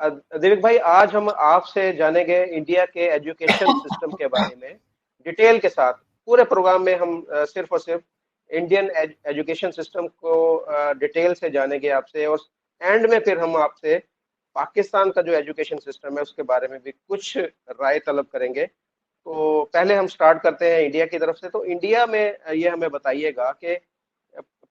दिलीप भाई, आज हम आपसे जानेंगे इंडिया के एजुकेशन सिस्टम के बारे में डिटेल के साथ। पूरे प्रोग्राम में हम सिर्फ और सिर्फ इंडियन एजुकेशन सिस्टम को डिटेल से जानेंगे आपसे, और एंड में फिर हम आपसे पाकिस्तान का जो एजुकेशन सिस्टम है उसके बारे में भी कुछ राय तलब करेंगे। तो पहले हम स्टार्ट करते हैं इंडिया की तरफ से। तो इंडिया में ये हमें बताइएगा कि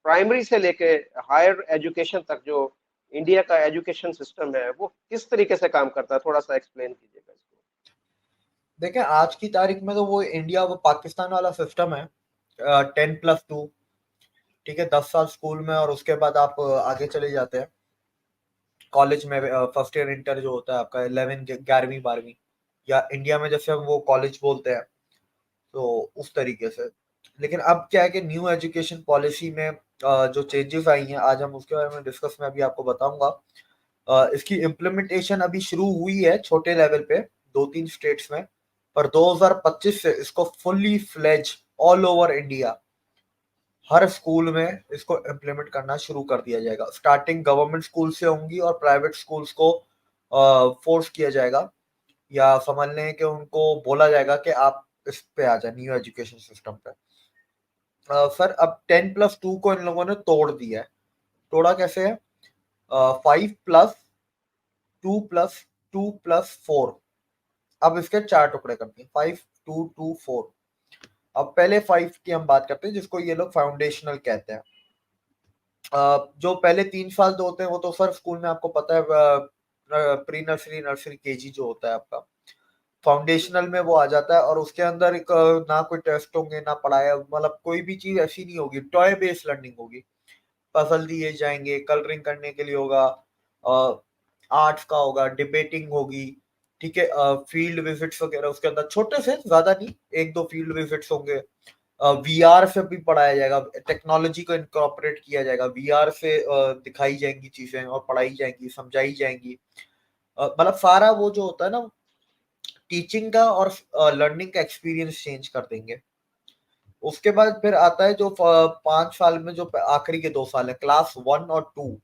प्राइमरी से लेके हायर एजुकेशन तक जो इंडिया का एजुकेशन सिस्टम है वो किस तरीके से काम करता है, थोड़ा सा एक्सप्लेन कीजिएगा इसको। देखें, आज की तारीख में तो वो इंडिया वो पाकिस्तान वाला सिस्टम है। 10+2, ठीक है, 10 साल स्कूल में और उसके बाद आप आगे चले जाते हैं कॉलेज में। फर्स्ट ईयर इंटर जो होता है आपका 11, 11वीं 12वीं, या इंडिया में जैसे हम वो कॉलेज बोलते हैं, तो उस तरीके से। लेकिन अब क्या है कि न्यू एजुकेशन पॉलिसी में जो चेंजेस आई हैं, आज हम उसके बारे में डिस्कस में अभी आपको बताऊंगा। इसकी इम्प्लीमेंटेशन अभी शुरू हुई है छोटे लेवल पे, 2-3 स्टेट्स में, पर 2025 से इसको fully fledge all over India हर स्कूल में इसको इम्प्लीमेंट करना शुरू कर दिया जाएगा। स्टार्टिंग गवर्नमेंट स्कूल से होंगी और प्राइवेट स्कूल्स को फोर्स किया जाएगा, या समझ लें कि उनको बोला जाएगा कि आप इस पे आ जाए, न्यू एजुकेशन सिस्टम पे। सर, अब 10+2 को इन लोगों ने तोड़ दिया है। तोड़ा कैसे है? 5+2+2+4, अब इसके 4 टुकड़े करते हैं, 5, 2, 2, 4। अब पहले 5 की हम बात करते हैं, जिसको ये लोग फाउंडेशनल कहते हैं। जो पहले 3 साल जो होते हैं वो तो सर स्कूल में आपको पता है, प्री नर्सरी, नर्सरी, केजी जो होता है आपका। फाउंडेशनल में वो आ जाता है, और उसके अंदर एक ना कोई टेस्ट होंगे ना पढ़ाया, मतलब कोई भी चीज ऐसी नहीं होगी, टॉय बेस्ड लर्निंग होगी। पजल दिए जाएंगे, कलरिंग करने के लिए होगा, आर्ट्स का होगा, डिबेटिंग होगी, ठीक है, फील्ड विजिट्स वगैरह उसके अंदर, छोटे से, ज्यादा नहीं, 1-2 फील्ड विजिट्स होंगे। वीआर से भी पढ़ाया जाएगा, टेक्नोलॉजी को इनकॉर्पोरेट किया जाएगा, वीआर से दिखाई जाएंगी चीजें और पढ़ाई जाएंगी, समझाई जाएंगी। मतलब सारा वो जो होता है ना, टीचिंग का और लर्निंग का एक्सपीरियंस चेंज कर देंगे। उसके बाद फिर आता है जो 5 साल में जो आखिरी के 2 साल है, क्लास 1 और 2।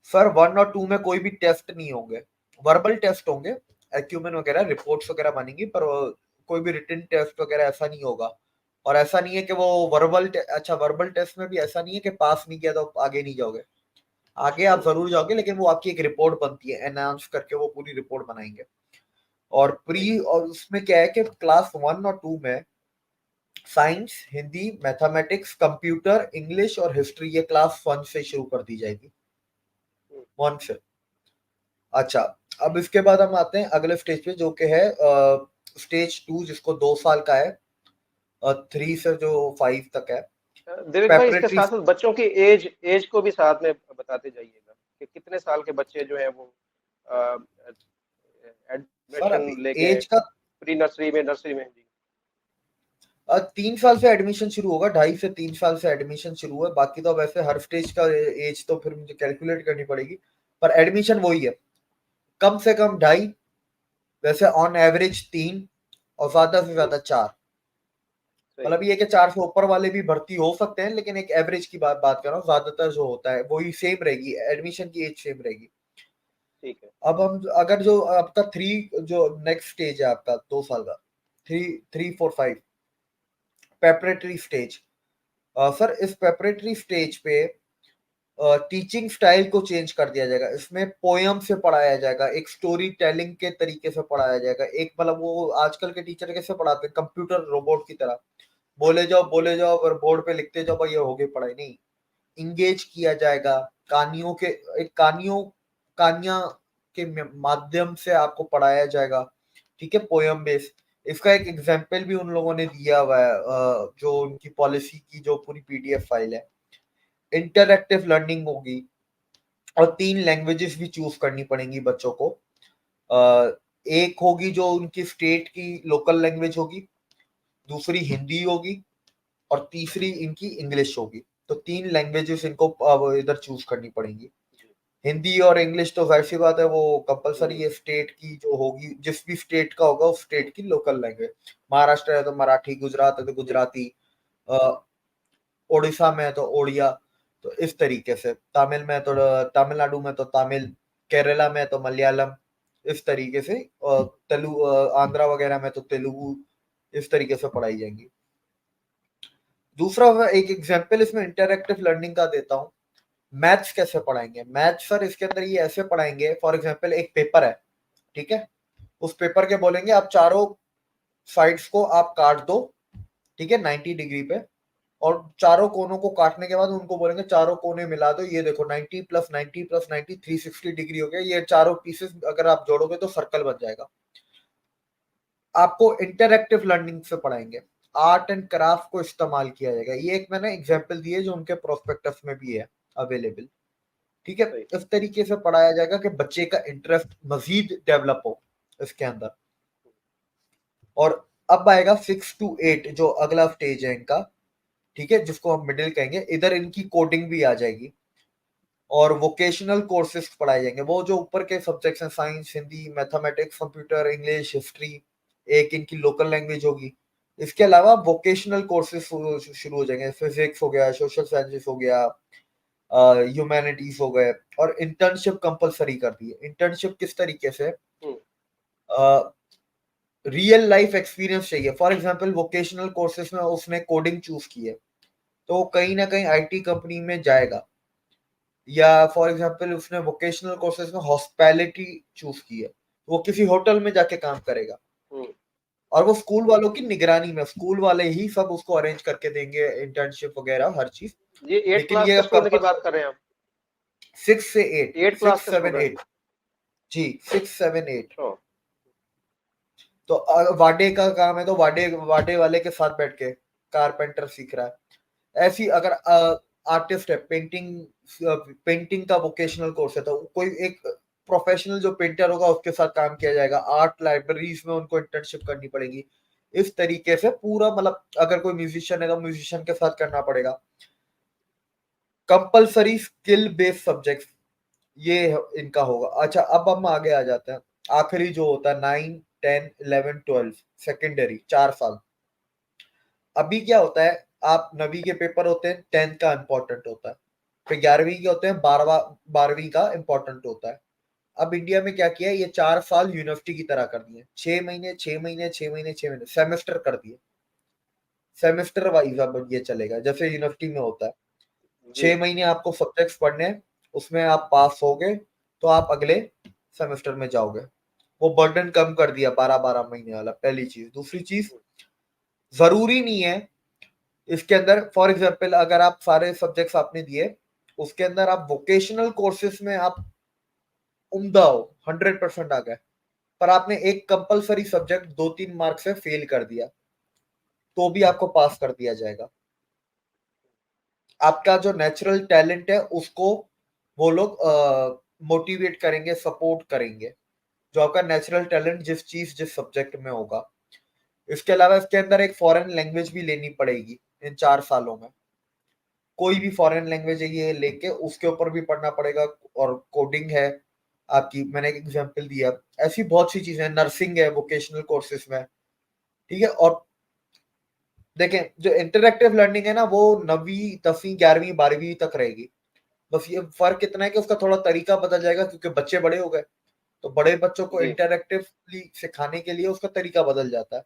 सर, 1 और 2 में कोई भी टेस्ट नहीं होंगे, वर्बल टेस्ट होंगे, एक्यूमेन वगैरह, रिपोर्ट्स वगैरह बनेंगी, पर कोई भी रिटन टेस्ट वगैरह ऐसा नहीं होगा। और ऐसा नहीं है कि वो अच्छा, वर्बल टेस्ट में भी ऐसा नहीं है कि पास नहीं किया तो आगे नहीं जाओगे, आगे आप जरूर जाओगे, लेकिन वो आपकी एक रिपोर्ट बनती है, एनाउंस करके वो पूरी रिपोर्ट बनाएंगे। और सही प्री, और उसमें क्या है कि क्लास 1 और 2 में science, Hindi, mathematics, computer, English और हिस्ट्री, ये क्लास 1 से शुरू कर दी जाएगी, है। 1 से। अच्छा, अब इसके बाद हम आते हैं अगले स्टेज पे, जो कि है स्टेज 2, जिसको 2 साल का है, 3 से जो 5 तक है, दिलीप भाई, इसके प्रेपरेटरी। साथ साथ बच्चों की एज को भी साथ में बताते जाइएगा कि कितने साल के बच्चे जो है वो सर, एडमिशन अभी लेके एज का प्री नर्सरी में, नर्सरी में जी। 3 साल से एडमिशन शुरू होगा, 2.5 से 3 साल से एडमिशन शुरू है। बाकी तो वैसे हर स्टेज का एज तो फिर मुझे कैलकुलेट करनी पड़ेगी, पर एडमिशन वही है, कम से कम 2.5, वैसे ऑन एवरेज 3, और ज्यादा से हम्म, ज्यादा 4। सही मतलब है। ये कि 4 से ऊपर वाले भी भर्ती हो सकते हैं, लेकिन एक एवरेज की बात कर रहा हूँ, ज्यादातर जो होता है वही सेम रहेगी, एडमिशन की एज सेम रहेगी। ठीक है। अब हम अगर जो आपका 3, जो नेक्स्ट स्टेज है आपका 2 साल का, 3, 3, 4, 5, प्रेपरेटरी स्टेज। सर, इस प्रेपरेटरी स्टेज पे टीचिंग स्टाइल को चेंज कर दिया जाएगा। इसमें पोयम से पढ़ाया जाएगा, एक स्टोरी टेलिंग के तरीके से पढ़ाया जाएगा। एक, मतलब वो आजकल के टीचर कैसे पढ़ाते हैं, कंप्यूटर रोबोट की तरह, बोले जाओ और बोर्ड पे लिखते जाओ, भाई ये हो गई पढ़ाई, नहीं। इंगेज किया जाएगा, कहानियों के, एक कहानियां के माध्यम से आपको पढ़ाया जाएगा, ठीक है, पोयम बेस। इसका एक एग्जाम्पल भी उन लोगों ने दिया हुआ है, जो उनकी पॉलिसी की जो पूरी पीडीएफ फाइल है। इंटरएक्टिव लर्निंग होगी, और 3 लैंग्वेजेस भी चूज करनी पड़ेंगी बच्चों को। अ, एक होगी जो उनकी स्टेट की लोकल लैंग्वेज होगी, दूसरी हिंदी होगी, और तीसरी इनकी इंग्लिश होगी। तो 3 लैंग्वेजेस इनको अब इधर चूज करनी पड़ेंगी। जी। हिंदी और इंग्लिश तो जाहिर सी बात है, वो कंपलसरी हम्म, है, स्टेट की जो होगी, जिस भी स्टेट का होगा उस स्टेट की लोकल लैंग्वेज। महाराष्ट्र है तो मराठी, गुजरात है तो जी। गुजराती, उड़ीसा में है तो ओडिया। तो इस तरीके से, तमिल में तो तमिलनाडु में तो तमिल, केरला में तो मलयालम, इस तरीके से तेलुगु, आंध्रा वगैरह में तो तेलुगु, इस तरीके से पढ़ाई जाएंगी। दूसरा मैं एक एग्जांपल इसमें इंटरैक्टिव लर्निंग का देता हूँ। मैथ्स कैसे पढ़ाएंगे? मैथ्स सर इसके अंदर ये ऐसे पढ़ाएंगे, फॉर एग्जांपल एक पेपर है, ठीक है, उस पेपर के बोलेंगे आप चारों साइड्स को आप काट दो, ठीक है, 90 डिग्री पे, और चारों कोनों को काटने के बाद उनको बोलेंगे चारों कोने मिला दो, ये देखो 90 प्लस 90 प्लस 90 360 डिग्री हो गया, ये चारों पीसेस अगर आप जोड़ोगे तो सर्कल बन जाएगा। आपको इंटरैक्टिव लर्निंग से पढ़ाएंगे, आर्ट एंड क्राफ्ट को इस्तेमाल किया जाएगा। ये एक मैंने एग्जांपल दी है जो उनके प्रोस्पेक्टस में भी है अवेलेबल, ठीक है। सही। इस तरीके से पढ़ाया जाएगा कि बच्चे का इंटरेस्ट मजीद डेवलप हो इसके अंदर। और अब आएगा 6 to 8 जो अगला स्टेज है इनका, ठीक है, जिसको हम मिडिल कहेंगे। इधर इनकी कोडिंग भी आ जाएगी और वोकेशनल कोर्सेज पढ़ाए जाएंगे। वो जो ऊपर के सब्जेक्ट्स हैं, science, Hindi, mathematics, computer, English, history, एक इनकी लोकल लैंग्वेज होगी। इसके अलावा वोकेशनल कोर्सेज शुरू हो जाएंगे, फिजिक्स हो गया, सोशल साइंसेस हो गया, ह्यूमैनिटीज हो गए, और इंटर्नशिप कंपलसरी कर दी है। इंटर्नशिप किस तरीके से? हम्म। रियल लाइफ एक्सपीरियंस चाहिए। फॉर एग्जांपल वोकेशनल कोर्सेज में उसने कोडिंग चूज की है तो कहीं ना कहीं आईटी कंपनी में जाएगा, या फॉर एग्जांपल उसने वोकेशनल कोर्सेज में हॉस्पिटैलिटी चूज की है, वो किसी होटल में जाके काम करेगा, हम्म। और वो स्कूल वालों की निगरानी में, स्कूल वाले ही सब उसको अरेंज करके देंगे, इंटर्नशिप वगैरह हर चीज। ये 8 लेकिन क्लास ये के स्टूडेंट की बात कंपल्सरी कर रहे हैं आप? 6 से 8, 8 क्लास सिक्स के सेवन स्टूडेंट? एट जी 6 7 8। अच्छा। तो वाडे का काम है तो वाडे वाडे वाले के साथ बैठ के कारपेंटर सीख रहा है। ऐसी अगर आर्टिस्ट है, पेंटिंग का वोकेशनल कोर्स है, तो कोई एक प्रोफेशनल जो पेंटर होगा उसके साथ काम किया जाएगा। आर्ट लाइब्रेरीज में उनको इंटर्नशिप करनी पड़ेगी। इस तरीके से पूरा, मतलब अगर कोई म्यूजिशियन है तो म्यूजिशियन के साथ करना पड़ेगा। कंपलसरी स्किल बेस्ड सब्जेक्ट्स ये इनका होगा। अच्छा, अब हम आगे आ जाते हैं। आखिरी जो होता है 9 10 11 12 सेकेंडरी, 4 साल। अभी क्या होता है, आप 9वीं के पेपर होते हैं, 10th का इंपॉर्टेंट होता है, फिर 11वीं के होते हैं, 12वीं का इंपॉर्टेंट होता है। अब इंडिया में क्या किया है, ये 4 साल यूनिवर्सिटी की तरह कर दिए, 6 महीने 6 महीने 6 महीने 6 महीने सेमेस्टर कर दिए। सेमेस्टर वाइज अब ये चलेगा जैसे यूनिवर्सिटी में होता है। जी। 6 महीने आपको सब्जेक्ट्स पढ़ने हैं, उसमें आप पास हो गए तो आप अगले सेमेस्टर में जाओगे। वो बर्डन कम कर दिया 12 12 महीने वाला, पहली चीज। दूसरी चीज, जरूरी नहीं है इसके अंदर, फॉर एग्जाम्पल अगर आप सारे सब्जेक्ट्स आपने दिए, उसके अंदर आप वोकेशनल कोर्सेज में आप उम्दा हो, 100% आ गए, पर आपने एक कंपलसरी सब्जेक्ट 2 3 मार्क से फेल कर दिया, तो भी आपको पास कर दिया जाएगा। आपका जो नेचुरल टैलेंट है उसको वो लोग मोटिवेट करेंगे, सपोर्ट करेंगे, जो आपका नेचुरल टैलेंट जिस चीज जिस सब्जेक्ट में होगा। इसके अलावा इसके अंदर एक फॉरेन लैंग्वेज भी लेनी पड़ेगी इन 4 सालों में। कोई भी फॉरेन लैंग्वेज है ये लेके उसके ऊपर भी पढ़ना पड़ेगा, और कोडिंग है आपकी, मैंने एक एग्जांपल दिया। ऐसी बहुत सी चीजें, नर्सिंग है वोकेशनल कोर्सेज में, ठीक है। और देखें, जो इंटरैक्टिव लर्निंग है ना, वो 9वीं 10वीं 11वीं 12वीं तक रहेगी। बस ये फर्क इतना है कि उसका थोड़ा तरीका बदल जाएगा, क्योंकि बच्चे बड़े हो गए, तो बड़े बच्चों को जी। इंटरैक्टिवली सिखाने के लिए उसका तरीका बदल जाता है।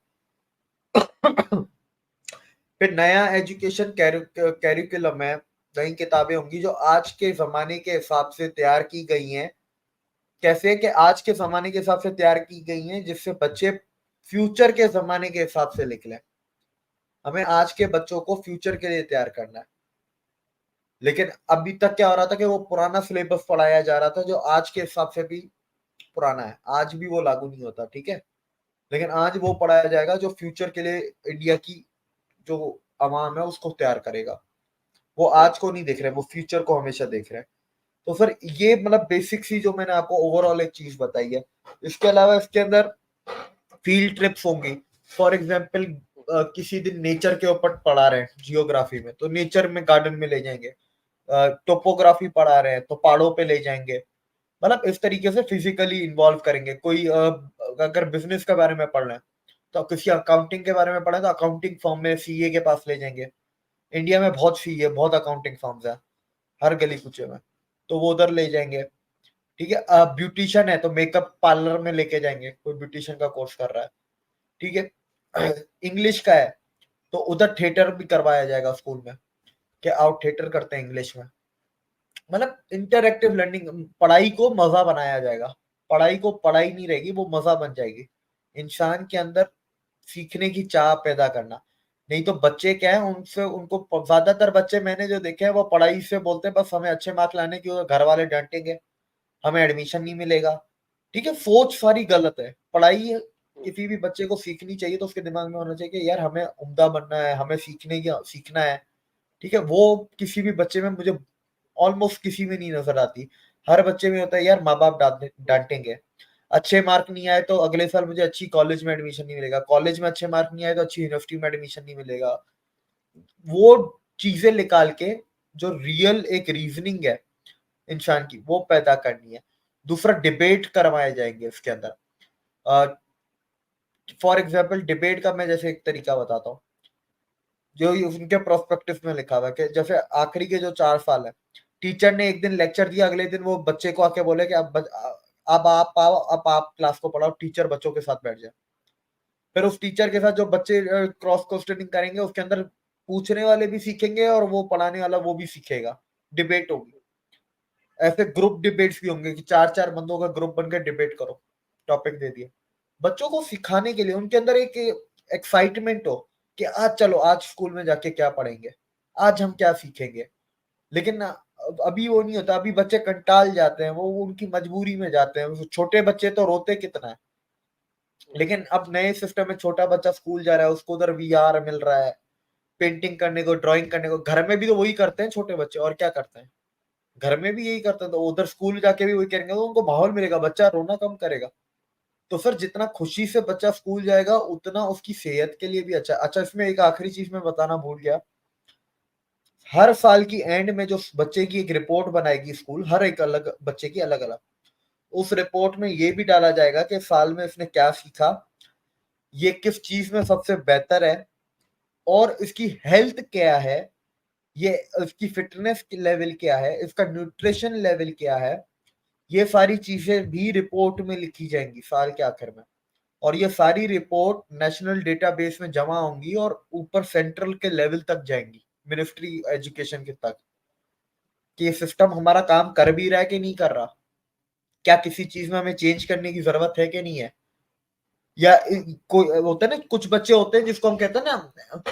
फिर नया एजुकेशन कैरिकुलम है, नई किताबें होंगी जो आज के जमाने के हिसाब से तैयार की गई हैं। कैसे कि आज के जमाने के हिसाब से तैयार की गई हैं जिससे बच्चे फ्यूचर के जमाने के हिसाब से लिख लें। हमें आज के बच्चों को फ्यूचर के लिए तैयार करना है। लेकिन अभी तक क्या हो रहा था कि वो पुराना सिलेबस पढ़ाया जा रहा था जो आज के हिसाब से भी पुराना है, आज भी वो लागू नहीं होता, ठीक है। लेकिन आज वो पढ़ाया जाएगा जो फ्यूचर के लिए इंडिया की जो अवाम है उसको तैयार करेगा। वो सही। आज को नहीं देख रहे, वो फ्यूचर को हमेशा देख रहे हैं। तो सर ये मतलब बेसिक सी जो मैंने आपको ओवरऑल एक चीज बताई है। इसके अलावा इसके अंदर फील्ड ट्रिप्स होंगी। फॉर एग्जाम्पल किसी दिन नेचर के ऊपर पढ़ा रहे हैं जियोग्राफी में, तो नेचर में गार्डन में ले जाएंगे। टोपोग्राफी पढ़ा रहे हैं तो पहाड़ों पे ले जाएंगे। मतलब इस तरीके से फिजिकली इन्वॉल्व करेंगे। कोई अगर बिजनेस के बारे में पढ़ रहे हैं तो किसी अकाउंटिंग के बारे में पढ़े तो अकाउंटिंग फर्म में सीए के पास ले जाएंगे। इंडिया में बहुत सीए, बहुत अकाउंटिंग फर्म्स है हर गली कुचे में, तो वो उधर ले जाएंगे। ठीक है, ब्यूटिशियन है तो मेकअप पार्लर में लेके जाएंगे, कोई ब्यूटिशियन का कोर्स कर रहा है, ठीक है। इंग्लिश का है तो उधर थिएटर भी करवाया जाएगा स्कूल में, कि आओ थिएटर करते हैं इंग्लिश में। मतलब इंटरएक्टिव लर्निंग, पढ़ाई को मजा बनाया जाएगा, पढ़ाई को पढ़ाई नहीं रहेगी, वो मजा बन जाएगी। इंसान के अंदर सीखने की चाह पैदा करना। नहीं तो बच्चे क्या है, उनसे उनको ज्यादातर बच्चे मैंने जो देखे हैं वो पढ़ाई से बोलते हैं बस हमें अच्छे मार्क्स लाने की, घर वाले डांटेंगे, हमें एडमिशन नहीं मिलेगा। ठीक है, सोच सारी गलत है। पढ़ाई किसी भी बच्चे को सीखनी चाहिए तो उसके दिमाग में होना चाहिए कि यार हमें उम्दा बनना है, हमें सीखना है। ठीक है, वो किसी भी बच्चे में मुझे ऑलमोस्ट किसी में नहीं नजर आती। हर बच्चे में होता है यार माँ बाप डांटेंगे, अच्छे मार्क नहीं आए तो अगले साल मुझे अच्छी कॉलेज में एडमिशन नहीं मिलेगा, कॉलेज में अच्छे मार्क नहीं आए तो अच्छी यूनिवर्सिटी में एडमिशन नहीं मिलेगा। वो चीजें निकाल के जो रियल एक रीजनिंग है इंसान की, वो पैदा करनी है। दूसरा, डिबेट करवाए जाएंगे इसके अंदर। फॉर एग्जाम्पल डिबेट का मैं जैसे एक तरीका बताता हूँ, जो उनके प्रोस्पेक्टिव में लिखा हुआ है कि जैसे आखिरी के जो 4 साल है, टीचर ने एक दिन लेक्चर दिया, अगले दिन वो बच्चे को आके बोले कि अब आप आओ, अब आप क्लास को पढ़ाओ, टीचर बच्चों के साथ बैठ जाए। फिर उस टीचर के साथ जो बच्चे क्रॉस क्वेश्चनिंग करेंगे, उसके अंदर पूछने वाले भी सीखेंगे और वो पढ़ाने वाला वो भी सीखेगा, डिबेट होगी। ऐसे ग्रुप डिबेट्स भी होंगे कि 4-4 बंदों का ग्रुप बनकर डिबेट करो, टॉपिक दे दिया बच्चों को सिखाने के लिए, उनके अंदर एक एक्साइटमेंट हो कि आज चलो आज स्कूल में जाके क्या पढ़ेंगे, आज हम क्या सीखेंगे। लेकिन अभी वो नहीं होता, अभी बच्चे कंटाल जाते हैं, वो उनकी मजबूरी में जाते हैं। छोटे बच्चे तो रोते कितना है, लेकिन अब नए सिस्टम में छोटा बच्चा स्कूल जा रहा है, उसको उधर वीआर मिल रहा है, पेंटिंग करने को, ड्राइंग करने को। घर में भी तो वही करते हैं छोटे बच्चे, और क्या करते हैं, घर में भी यही करते हैं, तो उधर स्कूल जाके भी वही करेंगे, तो उनको माहौल मिलेगा, बच्चा रोना कम करेगा। तो सर जितना खुशी से बच्चा स्कूल जाएगा उतना उसकी सेहत के लिए भी अच्छा। अच्छा, इसमें एक आखिरी चीज मैं बताना भूल गया, हर साल की एंड में जो बच्चे की एक रिपोर्ट बनाएगी स्कूल, हर एक अलग बच्चे की अलग अलग, उस रिपोर्ट में ये भी डाला जाएगा कि साल में इसने क्या सीखा, ये किस चीज में सबसे बेहतर है, और इसकी हेल्थ क्या है, ये इसकी फिटनेस लेवल क्या है, इसका न्यूट्रिशन लेवल क्या है। ये सारी चीजें भी रिपोर्ट में लिखी जाएंगी साल के आखिर में, और ये सारी रिपोर्ट नेशनल डेटाबेस में जमा होंगी और ऊपर सेंट्रल के लेवल तक जाएंगी, मिनिस्ट्री एजुकेशन के तक, कि ये सिस्टम हमारा काम कर भी रहा है कि नहीं कर रहा, क्या किसी चीज में हमें चेंज करने की जरूरत है कि नहीं है। या कोई होता है ना, कुछ बच्चे होते हैं जिसको हम कहते हैं ना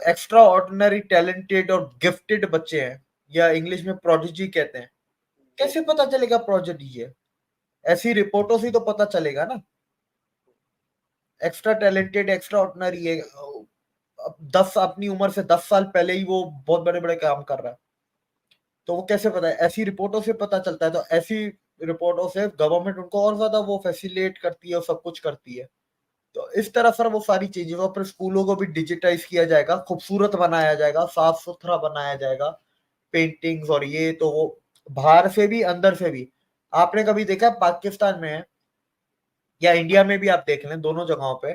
एक्स्ट्रा ऑर्डिनरी टैलेंटेड और गिफ्टेड बच्चे हैं, या इंग्लिश में प्रोडिजी कहते हैं। जी। कैसे पता चलेगा प्रोडिजी है, ऐसी रिपोर्टों से तो पता चलेगा ना। एक्स्ट्रा टैलेंटेड, एक्स्ट्रा ऑर्डिनरी है, 10 अपनी उम्र से 10 साल पहले ही वो बहुत बड़े बड़े काम कर रहा है, तो वो कैसे पता है, ऐसी रिपोर्टों से पता चलता है। तो ऐसी रिपोर्टों से गवर्नमेंट उनको और ज्यादा वो फैसिलिटेट करती है और सब कुछ करती है। तो इस तरह सर वो सारी चीजें, और फिर स्कूलों को भी डिजिटाइज किया जाएगा, खूबसूरत बनाया जाएगा, साफ सुथरा बनाया जाएगा, पेंटिंग्स और ये तो वो, बाहर से भी अंदर से भी। आपने कभी देखा पाकिस्तान में या इंडिया में भी, आप देख लें दोनों जगहों पे,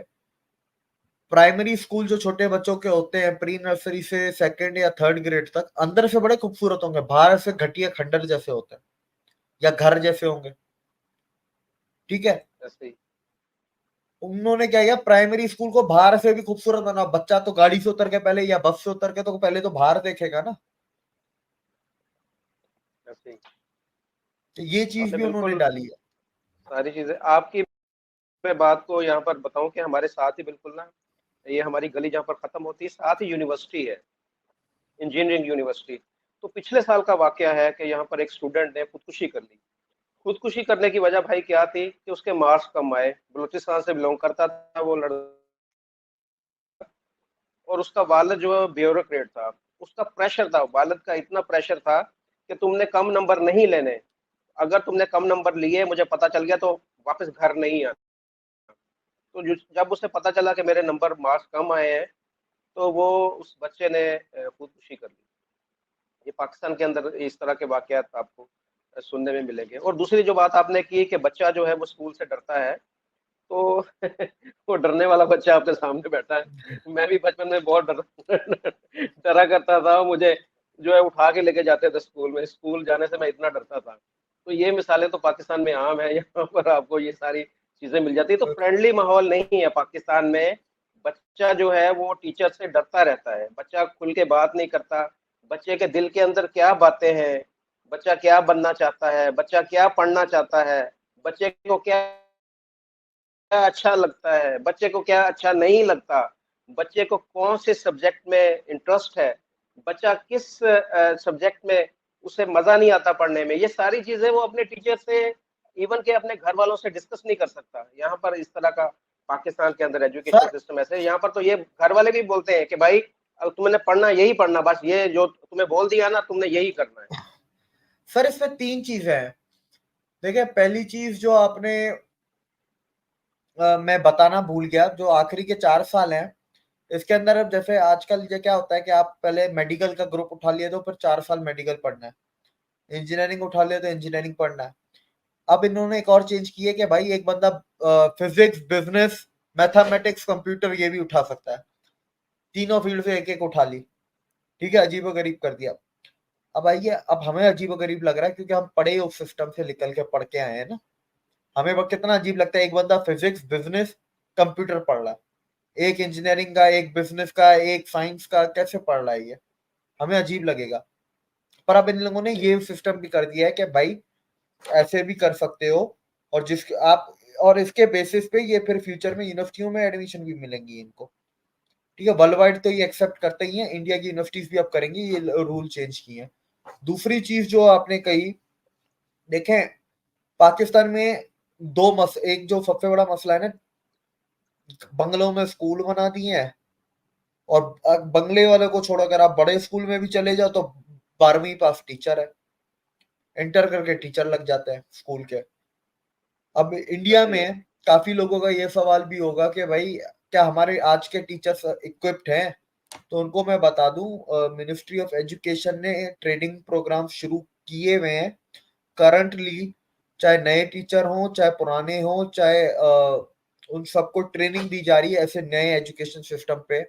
प्राइमरी स्कूल जो छोटे बच्चों के होते हैं, प्री नर्सरी से सेकंड या थर्ड ग्रेड तक, अंदर से बड़े खूबसूरत होंगे, बाहर से घटिया खंडर जैसे होते हैं, या घर जैसे होंगे। ठीक है, ऐसे ही। उन्होंने क्या किया, प्राइमरी स्कूल को बाहर से भी खूबसूरत बना। बच्चा तो गाड़ी से उतर के पहले या बस से उतर के तो पहले तो बाहर देखेगा ना, ऐसे ही। तो ये चीज आपने भी उन्होंने बिल्कुल डाली है। सारी चीजें आपकी, मैं बात को यहाँ पर बताऊं कि हमारे साथ ही बिल्कुल ना, ये हमारी गली जहाँ पर खत्म होती है साथ ही यूनिवर्सिटी है, इंजीनियरिंग यूनिवर्सिटी। तो पिछले साल का वाकया है कि यहाँ पर एक स्टूडेंट ने खुदकुशी कर ली। खुदकुशी करने की वजह भाई क्या थी कि उसके मार्क्स कम आए, बलूचिस्तान से बिलोंग करता था वो लड़का, और उसका वालिद जो है ब्यूरोक्रेट था। उसका प्रेशर था, वालिद का इतना प्रेशर था कि तुमने कम नंबर नहीं लेने, अगर तुमने कम नंबर लिए मुझे पता चल गया तो वापस घर नहीं आना। तो जब उसे पता चला कि मेरे नंबर मार्क्स कम आए हैं, तो वो उस बच्चे ने खुदकुशी कर ली। ये पाकिस्तान के अंदर इस तरह के वाकयात आपको सुनने में मिलेंगे। और दूसरी जो बात आपने की कि बच्चा जो है वो स्कूल से डरता है, तो वो डरने वाला बच्चा आपके सामने बैठा है। मैं भी बचपन में बहुत डरा करता था। मुझे जो है उठा के लेके जाते थे स्कूल में, स्कूल जाने से मैं इतना डरता था। तो ये मिसालें तो पाकिस्तान में आम है, यहाँ पर आपको ये सारी चीजें मिल जाती है। तो फ्रेंडली माहौल नहीं है पाकिस्तान में। बच्चा जो है वो टीचर से डरता रहता है, बच्चा खुल के बात नहीं करता। बच्चे के दिल के अंदर क्या बातें हैं, बच्चा क्या बनना चाहता है, बच्चा क्या पढ़ना चाहता है, बच्चे को क्या क्या अच्छा लगता है, बच्चे को क्या अच्छा नहीं लगता, बच्चे को कौन से सब्जेक्ट में इंटरेस्ट है, बच्चा किस सब्जेक्ट में उसे मजा नहीं आता पढ़ने में, ये सारी चीजें वो अपने टीचर से, इवन के अपने घर वालों से डिस्कस नहीं कर सकता। यहाँ पर इस तरह का पाकिस्तान के अंदर एजुकेशन सर सिस्टम ऐसे है। यहाँ पर तो ये घर वाले भी बोलते हैं कि भाई अब तुमने पढ़ना यही पढ़ना, बस ये जो तुम्हें बोल दिया ना तुमने यही करना है। सर इसमें 3 चीजें हैं। देखिए पहली चीज जो आपने मैं बताना भूल गया, जो आखिरी के 4 साल हैं, इसके अंदर अब जैसे आजकल ये क्या होता है कि आप पहले मेडिकल का ग्रुप उठा लिए तो फिर 4 साल मेडिकल पढ़ना है, इंजीनियरिंग उठा लिया तो इंजीनियरिंग पढ़ना है। अब इन्होंने एक और चेंज की है कि भाई एक बंदा फिजिक्स, बिजनेस, मैथमेटिक्स, कंप्यूटर ये भी उठा सकता है। तीनों फील्ड से एक एक उठा ली। ठीक है, अजीबो गरीब कर दिया। अब आइए, अब हमें अजीबो गरीब लग रहा है क्योंकि हम पढ़े उस सिस्टम से निकल के पढ़ के आए हैं ना। हमें वो कितना अजीब लगता है, एक बंदा फिजिक्स, बिजनेस, कंप्यूटर पढ़ रहा है, एक इंजीनियरिंग का, एक बिजनेस का, एक साइंस का, कैसे पढ़ रहा है ये? हमें अजीब लगेगा। पर अब इन लोगों ने जी। ये सिस्टम भी कर दिया है कि भाई ऐसे भी कर सकते हो, और जिस आप, और इसके बेसिस पे ये फिर फ्यूचर में यूनिवर्सिटियों में एडमिशन भी मिलेंगी इनको। ठीक है, वर्ल्ड वाइड तो ये एक्सेप्ट करते ही हैं, इंडिया की यूनिवर्सिटीज भी अब करेंगी, ये रूल चेंज किए हैं। दूसरी चीज जो आपने कही, देखें पाकिस्तान में एक जो सबसे बड़ा मसला है ना, बंगलों में स्कूल बना दिए हैं, और बंगले वाले को छोड़ो, अगर आप बड़े स्कूल में भी चले जाओ तो 12वीं पास टीचर है, इंटर करके टीचर लग जाते हैं स्कूल के। अब इंडिया जी। में काफी लोगों का ये सवाल भी होगा कि भाई क्या हमारे आज के टीचर्स इक्विप्ड हैं? तो उनको मैं बता दूं, मिनिस्ट्री ऑफ एजुकेशन ने ट्रेनिंग प्रोग्राम शुरू किए हुए हैं करंटली। चाहे नए टीचर हों चाहे पुराने हों, चाहे उन सबको ट्रेनिंग दी जा रही है ऐसे नए एजुकेशन सिस्टम पे,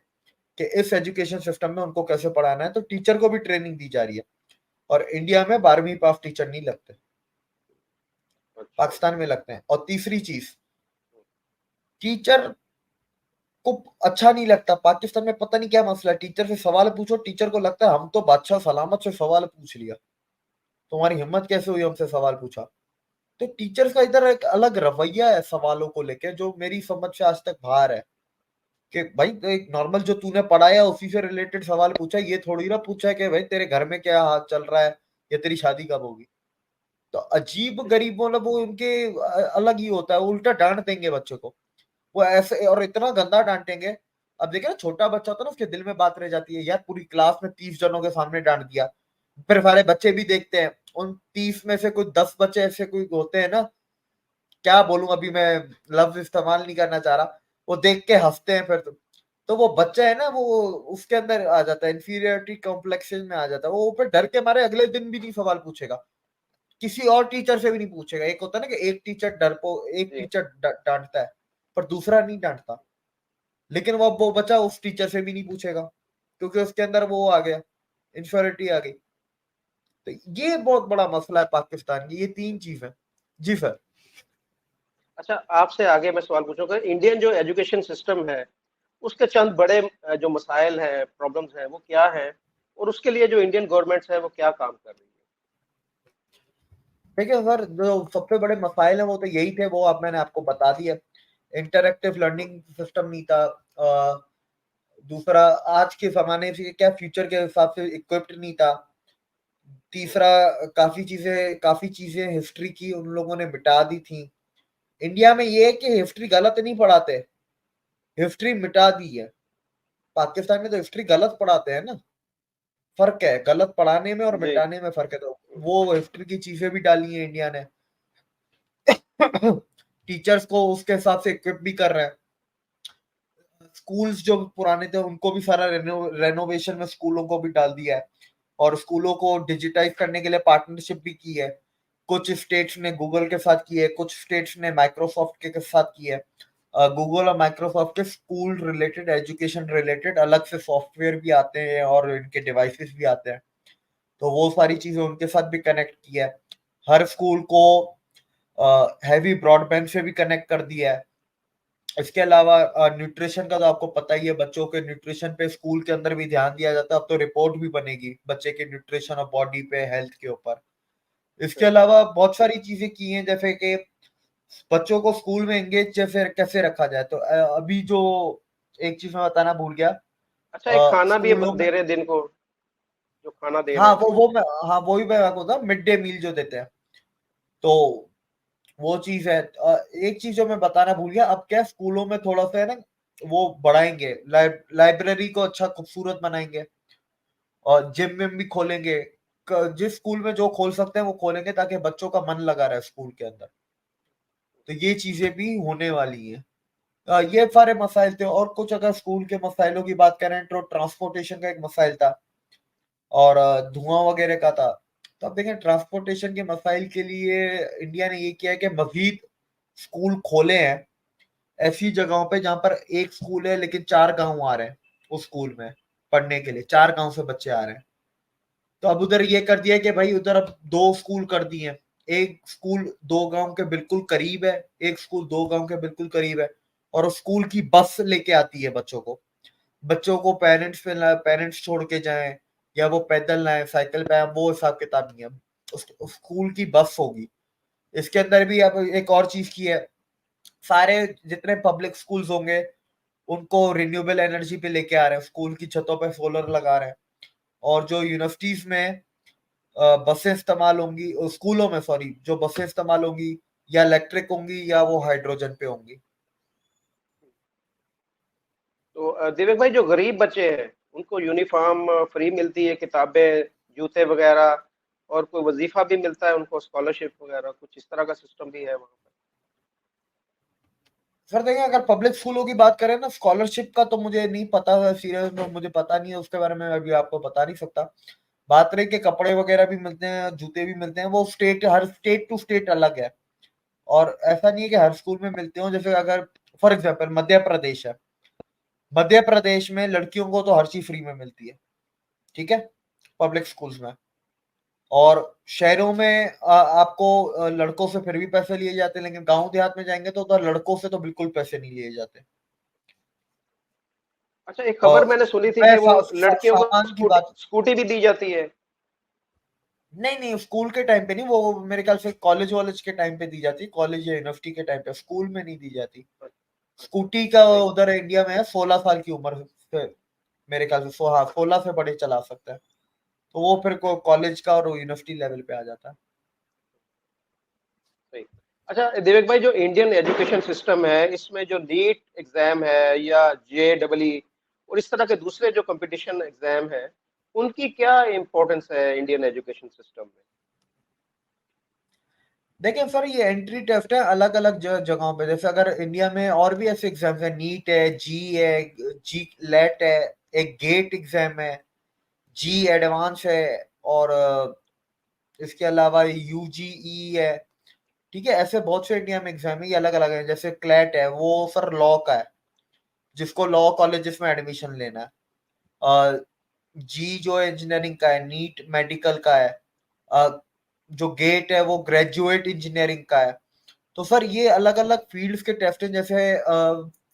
कि इस एजुकेशन सिस्टम में उनको कैसे पढ़ाना है। तो टीचर को भी ट्रेनिंग दी जा रही है, और इंडिया में 12वीं पास टीचर नहीं लगते, अच्छा। पाकिस्तान में लगते हैं। और तीसरी चीज, टीचर को अच्छा नहीं लगता पाकिस्तान में, पता नहीं क्या मसला है। टीचर से सवाल पूछो, टीचर को लगता है हम तो बादशाह सलामत से सवाल पूछ लिया, तुम्हारी हिम्मत कैसे हुई हमसे सवाल पूछा? तो टीचर्स का इधर एक अलग रवैया है सवालों को लेके, जो मेरी समझ से आज तक बाहर है। कि भाई एक नॉर्मल जो तूने पढ़ाया उसी से रिलेटेड सवाल पूछा, ये थोड़ी ना पूछा है कि भाई तेरे घर में क्या हाल चल रहा है या तेरी शादी कब होगी। तो अजीब जी। गरीब, मतलब वो उनके अलग ही होता है, वो उल्टा डांट देंगे बच्चे को, वो ऐसे, और इतना गंदा डांटेंगे। अब देखिए ना, छोटा बच्चा होता है ना, उसके दिल में बात रह जाती है, यार पूरी क्लास में 30 जनों के सामने डांट दिया। फिर सारे बच्चे भी देखते हैं, उन 30 में से कोई 10 बच्चे ऐसे कोई होते हैं ना, क्या बोलूं, अभी मैं लफ्ज इस्तेमाल नहीं करना चाह रहा, वो देख के हंसते हैं। फिर तो वो बच्चा है ना, वो उसके अंदर आ जाता है, इंफीरियरिटी कॉम्प्लेक्स में आ जाता है, वो फिर डर के मारे अगले दिन भी नहीं सवाल पूछेगा, किसी और टीचर से भी नहीं पूछेगा। एक होता है ना कि एक टीचर एक जी। टीचर डांटता है पर दूसरा नहीं डांटता, लेकिन वो बच्चा उस टीचर से भी नहीं पूछेगा क्योंकि उसके अंदर वो आ गया, इंफ्योरिटी आ गई। तो ये बहुत बड़ा मसला है पाकिस्तान की, ये 3 चीज है। जी सर। अच्छा, आपसे आगे मैं सवाल पूछूंगा, इंडियन जो एजुकेशन सिस्टम है उसके चंद बड़े जो मसाइल हैं, प्रॉब्लम्स हैं, वो क्या हैं, और उसके लिए जो इंडियन गवर्नमेंट्स है वो क्या काम कर रही देखिए सर, जो सबसे बड़े मसाइल है वो तो यही थे, वो अब मैंने आपको बता दिया। इंटरएक्टिव लर्निंग सिस्टम नहीं था, दूसरा आज के जमाने से क्या फ्यूचर के हिसाब से इक्विप्ड नहीं था, है? तीसरा काफी चीजें हिस्ट्री की उन लोगों ने मिटा दी थी। इंडिया में ये है कि हिस्ट्री गलत नहीं पढ़ाते, हिस्ट्री मिटा दी है। पाकिस्तान में तो हिस्ट्री गलत पढ़ाते हैं ना, फर्क है, गलत पढ़ाने में और जी। मिटाने में फर्क है। तो वो हिस्ट्री की चीजें भी डाली है इंडिया ने। टीचर्स को उसके हिसाब से इक्विप भी कर रहे हैं। स्कूल्स जो पुराने थे उनको भी सारा रेनोवेशन में स्कूलों को भी डाल दिया है, और स्कूलों को डिजिटाइज करने के लिए पार्टनरशिप भी की है। कुछ स्टेट्स ने गूगल के साथ की है, कुछ स्टेट्स ने माइक्रोसॉफ्ट के साथ की है। गूगल और माइक्रोसॉफ्ट के स्कूल रिलेटेड, एजुकेशन रिलेटेड अलग से सॉफ्टवेयर भी आते हैं और इनके डिवाइसेस भी आते हैं, तो वो सारी चीजें उनके साथ भी कनेक्ट किया है। हर स्कूल को हैवी ब्रॉडबैंड से भी कनेक्ट कर दिया है। इसके अलावा न्यूट्रिशन का तो आपको पता ही है, बच्चों के न्यूट्रिशन पे स्कूल के अंदर भी ध्यान दिया जाता है। अब तो रिपोर्ट भी बनेगी बच्चे के न्यूट्रिशन और बॉडी पे, हेल्थ के ऊपर। इसके सही। अलावा बहुत सारी चीजें की हैं, जैसे कि बच्चों को स्कूल में एंगेज जैसे कैसे रखा जाए। तो अभी जो एक चीज मैं बताना भूल गया, अच्छा, एक खाना भी स्कूलों में, दे रहे हैं दिन को, जो खाना दे रहे हाँ हैं दिन वो को। मैं, हाँ वही मैं आपको बता, मिड डे मील जो देते हैं, तो वो चीज है। एक चीज जो मैं बताना भूल गया, अब क्या स्कूलों में थोड़ा सा है ना, वो बढ़ाएंगे, लाइब्रेरी को अच्छा खूबसूरत बनाएंगे, और जिम विम भी खोलेंगे। जिस स्कूल में जो खोल सकते हैं वो खोलेंगे, ताकि बच्चों का मन लगा रहे स्कूल के अंदर। तो ये चीजें भी होने वाली हैं। ये सारे मसाइल थे। और कुछ अगर स्कूल के मसाइलों की बात करें, तो ट्रांसपोर्टेशन का एक मसाइल था, और धुआं वगैरह का था। तो अब देखें, ट्रांसपोर्टेशन के मसाइल के लिए इंडिया ने ये किया है कि मजीद स्कूल खोले हैं ऐसी जगहों पे जहां पर एक स्कूल है लेकिन 4 गांव आ रहे हैं उस स्कूल में पढ़ने के लिए, 4 गांव से बच्चे आ रहे हैं। तो अब उधर ये कर दिया कि भाई उधर अब 2 स्कूल कर दिए हैं। एक स्कूल 2 गांव के बिल्कुल करीब है, एक स्कूल 2 गांव के बिल्कुल करीब है, और उस स्कूल की बस लेके आती है बच्चों को। बच्चों को पेरेंट्स छोड़ के जाएं, या वो पैदल लाएं, साइकिल पे आए, वो हिसाब किताब नहीं है। उस स्कूल की बस होगी। इसके अंदर भी अब एक और चीज की है, सारे जितने पब्लिक स्कूल्स होंगे उनको रिन्यूएबल एनर्जी पे लेके आ रहे हैं, स्कूल की छतों पे सोलर लगा रहे हैं। और जो यूनिवर्सिटीज में बसें इस्तेमाल होंगी, स्कूलों में सॉरी, जो बसें इस्तेमाल होंगी, या इलेक्ट्रिक होंगी या वो हाइड्रोजन पे होंगी। तो दिव्य भाई, जो गरीब बच्चे हैं उनको यूनिफॉर्म फ्री मिलती है, किताबें, जूते वगैरह, और कोई वजीफा भी मिलता है उनको, स्कॉलरशिप वगैरह, कुछ इस तरह का सिस्टम भी है वहाँ सर देखें, अगर पब्लिक स्कूलों की बात करें ना, स्कॉलरशिप का तो मुझे नहीं पता, सीरियस में मुझे पता नहीं है उसके बारे में, अभी आपको बता नहीं सकता। बात रही कि कपड़े वगैरह भी मिलते हैं, जूते भी मिलते हैं, वो हर स्टेट टू स्टेट अलग है। और ऐसा नहीं है कि हर स्कूल में मिलते हो। जैसे अगर फॉर एग्जाम्पल मध्य प्रदेश है, मध्य प्रदेश में लड़कियों को तो हर चीज फ्री में मिलती है, ठीक है, पब्लिक स्कूल्स में। और शहरों में आपको लड़कों से फिर भी पैसे लिए जाते हैं, लेकिन गांव देहात में जाएंगे तो उधर लड़कों से तो बिल्कुल पैसे नहीं लिए जाते। पे। अच्छा, एक खबर मैंने सुनी थी मैं कि वो लड़कियों को सामान की स्कूटी बात, स्कूटी भी दी जाती है। नहीं नहीं, स्कूल के टाइम पे नहीं, वो मेरे ख्याल से कॉलेज वॉलेज के टाइम पे दी जाती, कॉलेज या यूनिवर्सिटी के टाइम पे, स्कूल में नहीं दी जाती। अच्छा, स्कूटी का सही। उधर इंडिया में है 16 साल की उम्र से, मेरे ख्याल से 16 से बड़े चला सकता है। तो वो फिर कॉलेज का और यूनिवर्सिटी लेवल पे आ जाता है। सही। अच्छा दिवेक भाई, जो इंडियन एजुकेशन सिस्टम है, इसमें जो नीट एग्जाम है या JEE और इस तरह के दूसरे जो कंपटीशन एग्जाम है, उनकी क्या इम्पोर्टेंस है इंडियन एजुकेशन सिस्टम में? देखिए सर, ये एंट्री टेस्ट है अलग अलग जगहों पे। जैसे अगर इंडिया में और भी ऐसे एग्जाम्स है, नीट है, जी लेट है, एक गेट एग्जाम है, जी एडवांस है, और इसके अलावा यूजीई है। ठीक है, ऐसे बहुत से इंडिया में एग्जाम है, ये अलग अलग है। जैसे क्लैट है, वो सर लॉ का है, जिसको लॉ कॉलेजेस में एडमिशन लेना है। जी जो इंजीनियरिंग का है, नीट मेडिकल का है, जो गेट है वो ग्रेजुएट इंजीनियरिंग का है। तो सर ये अलग अलग फील्ड्स के टेस्ट हैं। जैसे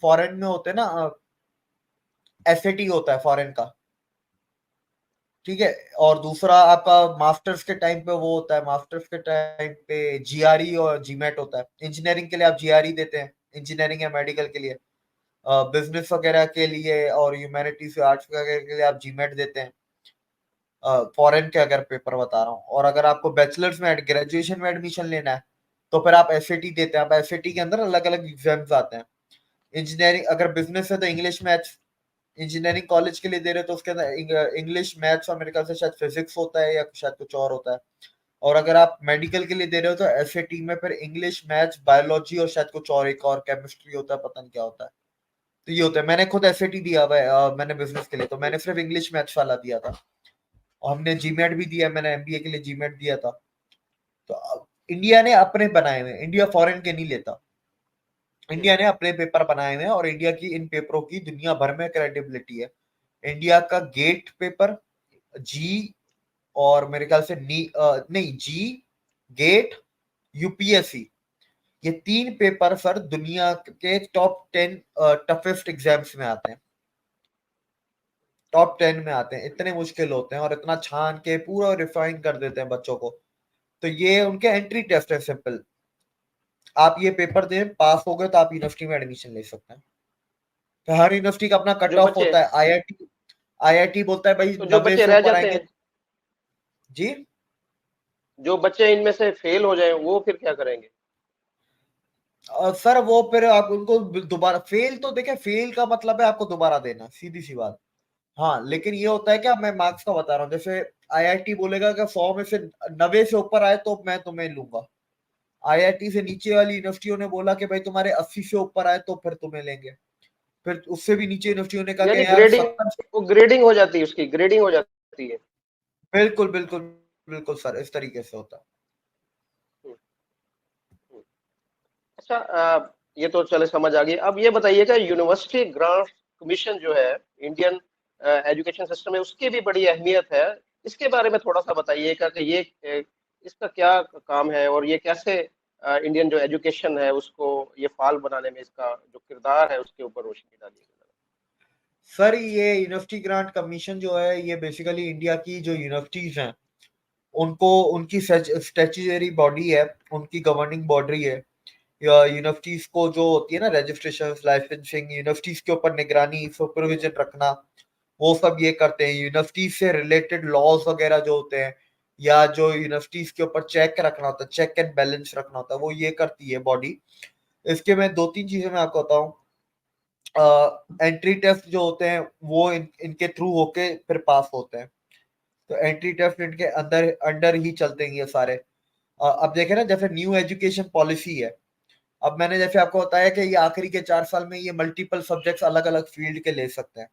फॉरेन में होते हैं ना, एसएटी होता है फॉरेन का, ठीक है। और दूसरा आपका मास्टर्स के टाइम पे वो होता है, मास्टर्स के टाइम पे जीआरई और जीमेट होता है। इंजीनियरिंग के लिए आप जीआरई देते हैं, इंजीनियरिंग या मेडिकल के लिए। बिजनेस वगैरह के लिए और ह्यूमैनिटीज आर्ट्स वगैरह के लिए आप जीमेट देते हैं, फॉरेन के अगर पेपर बता रहा हूँ। और अगर आपको बैचलर्स में ग्रेजुएशन में एडमिशन लेना है, तो फिर आप एसएटी देते हैं। आप एसएटी के अंदर अलग अलग एग्जाम्स आते हैं। इंजीनियरिंग अगर बिजनेस है तो इंग्लिश मैथ्स, इंजीनियरिंग कॉलेज के लिए दे रहे हो तो उसके अंदर इंग्लिश मैथ्स और मेरे ख्याल से शायद फिजिक्स होता है या शायद कुछ और होता है। और अगर आप मेडिकल के लिए दे रहे हो तो एसएटी में फिर इंग्लिश मैथ्स बायोलॉजी और शायद कुछ और, एक और केमिस्ट्री होता है, पता नहीं क्या होता है। तो ये होता है। मैंने खुद एसएटी दिया हुआ है, मैंने बिजनेस के लिए, तो मैंने सिर्फ इंग्लिश मैथ्स वाला दिया था। और हमने जीमेट भी दिया, मैंने एमबीए के लिए जीमेट दिया था। तो इंडिया ने अपने बनाए हुए, इंडिया फॉरेन के नहीं लेता। इंडिया ने अपने पेपर बनाए हुए हैं, और इंडिया की इन पेपरों की दुनिया भर में क्रेडिबिलिटी है। इंडिया का गेट पेपर, जी, और मेरे ख्याल से नहीं जी, गेट, यूपीएससी, ये 3 पेपर सर दुनिया के टॉप 10 टफेस्ट एग्जाम्स में आते हैं, टॉप 10 में आते हैं। इतने मुश्किल होते हैं और इतना छान के पूरा रिफाइन कर देते हैं बच्चों को। तो ये उनके एंट्री टेस्ट है सिंपल। आप ये पेपर दें, पास हो गए तो आप यूनिवर्सिटी में एडमिशन ले सकते हैं। तो हर यूनिवर्सिटी का अपना कट जो ऑफ बच्चे होता है। आईआईटी बोलता है भाई तो जो 90 बच्चे से रह ऊपर जाते आएंगे। हैं, जी, जो बच्चे इनमें से फेल हो जाएं वो फिर क्या करेंगे? सर वो फिर आप उनको दोबारा फेल, तो देखें फेल का मतलब है आपको दोबारा देना, सीधी सी बात। हाँ, लेकिन ये होता है कि मैं मार्क्स का बता रहा हूँ, जैसे आईआईटी बोलेगा कि 100 में से 90 से ऊपर आए तो मैं तुम्हें लूंगा। आईआईटी से नीचे वाली यूनिवर्सिटियों ने बोला कि भाई तुम्हारे 80 से ऊपर आए तो फिर तुम्हें लेंगे। फिर उससे भी नीचे यूनिवर्सिटियों ने कहा यानी कि यार ग्रेडिंग, 70। वो ग्रेडिंग हो जाती है, उसकी ग्रेडिंग हो जाती है। बिल्कुल बिल्कुल बिल्कुल सर, इस तरीके से होता है। हम्म, हम्म। अच्छा, ये तो चले समझ आ गई। अब ये बताइएगा, यूनिवर्सिटी ग्रांट कमीशन जो है इंडियन एजुकेशन सिस्टम में, उसकी भी बड़ी अहमियत है। इसके बारे में थोड़ा सा बताइएगा कि ये इसका क्या काम है, और ये कैसे इंडियन जो एजुकेशन है उसको ये फाल बनाने में इसका जो किरदार है उसके ऊपर रोशनी डालिएगा। सर ये यूनिवर्सिटी ग्रांट कमीशन जो है, ये बेसिकली इंडिया की जो यूनिवर्सिटीज हैं उनको, उनकी स्टैट्यूटरी बॉडी है, उनकी गवर्निंग बॉडी है। यूनिवर्सिटीज को जो होती है ना, रजिस्ट्रेशन, लाइसेंसिंग, यूनिवर्सिटीज के ऊपर निगरानी, सुपरविजन रखना, वो सब ये करते हैं। यूनिवर्सिटीज से रिलेटेड लॉज वगैरह जो होते हैं, या जो यूनिवर्सिटीज के ऊपर चेक रखना होता है, चेक एंड बैलेंस रखना होता है, वो ये करती है बॉडी। इसके मैं 2-3 चीजें मैं आपको बताऊं। एंट्री टेस्ट जो होते हैं वो इनके थ्रू होके फिर पास होते हैं। तो एंट्री टेस्ट इनके अंदर अंडर ही चलते हैं ये सारे। अब देखें ना, जैसे न्यू एजुकेशन पॉलिसी है। अब मैंने जैसे आपको बताया कि ये आखिरी के 4 साल में ये मल्टीपल सब्जेक्ट्स अलग अलग फील्ड के ले सकते हैं।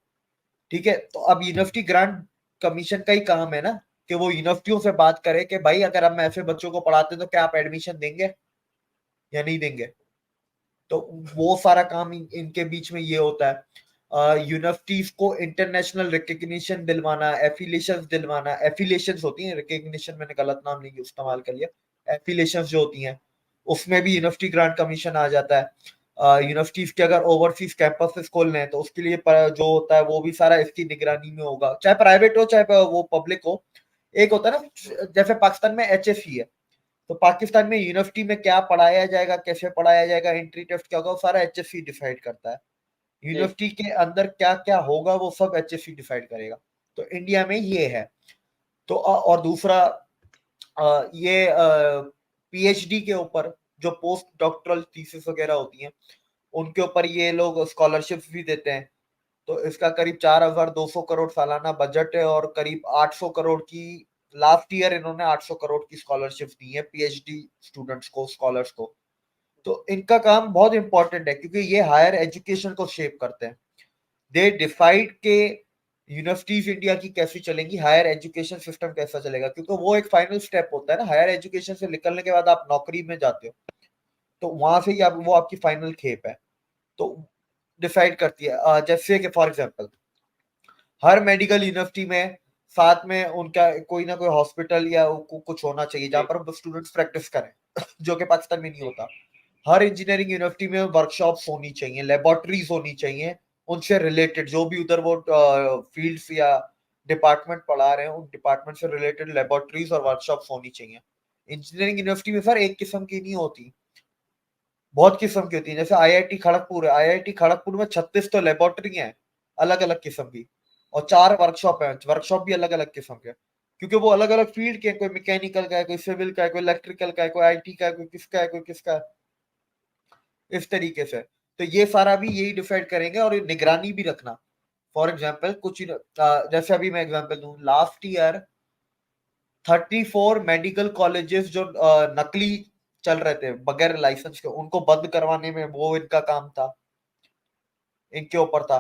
ठीक है, तो अब यूनिवर्सिटी ग्रांट कमीशन का ही काम है ना कि वो यूनिवर्सिटियों से बात करे कि भाई अगर हम ऐसे बच्चों को पढ़ाते हैं तो क्या आप एडमिशन देंगे या नहीं देंगे। तो वो सारा काम इनके बीच में ये होता है। यूनिवर्सिटीज को इंटरनेशनल रिकग्निशन दिलवाना, एफिलिएशंस दिलवाना, एफिलिएशंस होती हैं, रिकग्निशन मैंने गलत नाम नहीं इस्तेमाल कर लिया, एफिलिएशंस जो होती हैं उसमें भी यूनिवर्सिटी ग्रांट कमीशन आ जाता है। यूनिवर्सिटीज के अगर ओवरसीज कैंपसेस खोलने हैं तो उसके लिए जो होता है वो भी सारा इसकी निगरानी में होगा, चाहे प्राइवेट हो चाहे वो पब्लिक हो। एक होता है ना, जैसे पाकिस्तान में एचएससी है, तो पाकिस्तान में यूनिवर्सिटी में क्या पढ़ाया जाएगा, कैसे पढ़ाया जाएगा, एंट्री टेस्ट क्या होगा, वो सारा एचएससी डिसाइड करता है। जी। यूनिवर्सिटी के अंदर क्या क्या होगा वो सब एचएससी डिसाइड करेगा। तो इंडिया में ये है। तो और दूसरा, ये पीएचडी के ऊपर जो पोस्ट डॉक्टरल थीसिस वगैरह होती हैं उनके ऊपर ये लोग स्कॉलरशिप्स भी देते हैं। तो इसका करीब 4,200 करोड़ सालाना बजट है, और करीब 800 करोड़ की, लास्ट ईयर इन्होंने 800 करोड़ की स्कॉलरशिप दी है पीएचडी स्टूडेंट्स को, स्कॉलर्स को। तो इनका काम बहुत इंपॉर्टेंट है क्योंकि ये हायर एजुकेशन को शेप करते हैं। दे डिसाइड के यूनिवर्सिटीज इंडिया की कैसी चलेंगी, हायर एजुकेशन सिस्टम कैसा चलेगा, क्योंकि वो एक फाइनल स्टेप होता है ना। हायर एजुकेशन से निकलने के बाद आप नौकरी में जाते हो, तो वहां से ही आप, वो आपकी फाइनल खेप है। तो डिसाइड करती है। जैसे कि for example her medical university में साथ में उनका कोई ना कोई हॉस्पिटल या कुछ होना चाहिए जहां जी। पर स्टूडेंट्स प्रैक्टिस करें जो कि पाकिस्तान में नहीं जी। होता। हर इंजीनियरिंग यूनिवर्सिटी में वर्कशॉप्स होनी चाहिए, लेबोरेटरीज होनी चाहिए, उनसे रिलेटेड जो भी उधर वो फील्ड्स या डिपार्टमेंट पढ़ा रहे हैं उन डिपार्टमेंट से रिलेटेड लेबोरेटरीज और वर्कशॉप्स होनी चाहिए। इंजीनियरिंग यूनिवर्सिटी में सर एक किस्म की नहीं होती, बहुत किस्म की होती है। जैसे आईआईटी खड़गपुर है, आईआईटी खड़गपुर में 36 तो लेबोरेटरी हैं अलग अलग किस्म की, और 4 वर्कशॉप है, वर्कशॉप भी अलग अलग किस्म के, क्योंकि वो अलग अलग फील्ड के, कोई मैकेनिकल का है, कोई सिविल का है, कोई इलेक्ट्रिकल का है, कोई आईटी का है, कोई किसका है, कोई किसका है, इस तरीके से। तो ये सारा भी यही डिसाइड करेंगे, और निगरानी भी रखना। फॉर एग्जाम्पल कुछ जैसे अभी मैं एग्जाम्पल दूं, लास्ट ईयर 34 मेडिकल कॉलेजेस जो नकली चल रहे थे बगैर लाइसेंस के, उनको बंद करवाने में वो इनका काम था, इनके ऊपर था।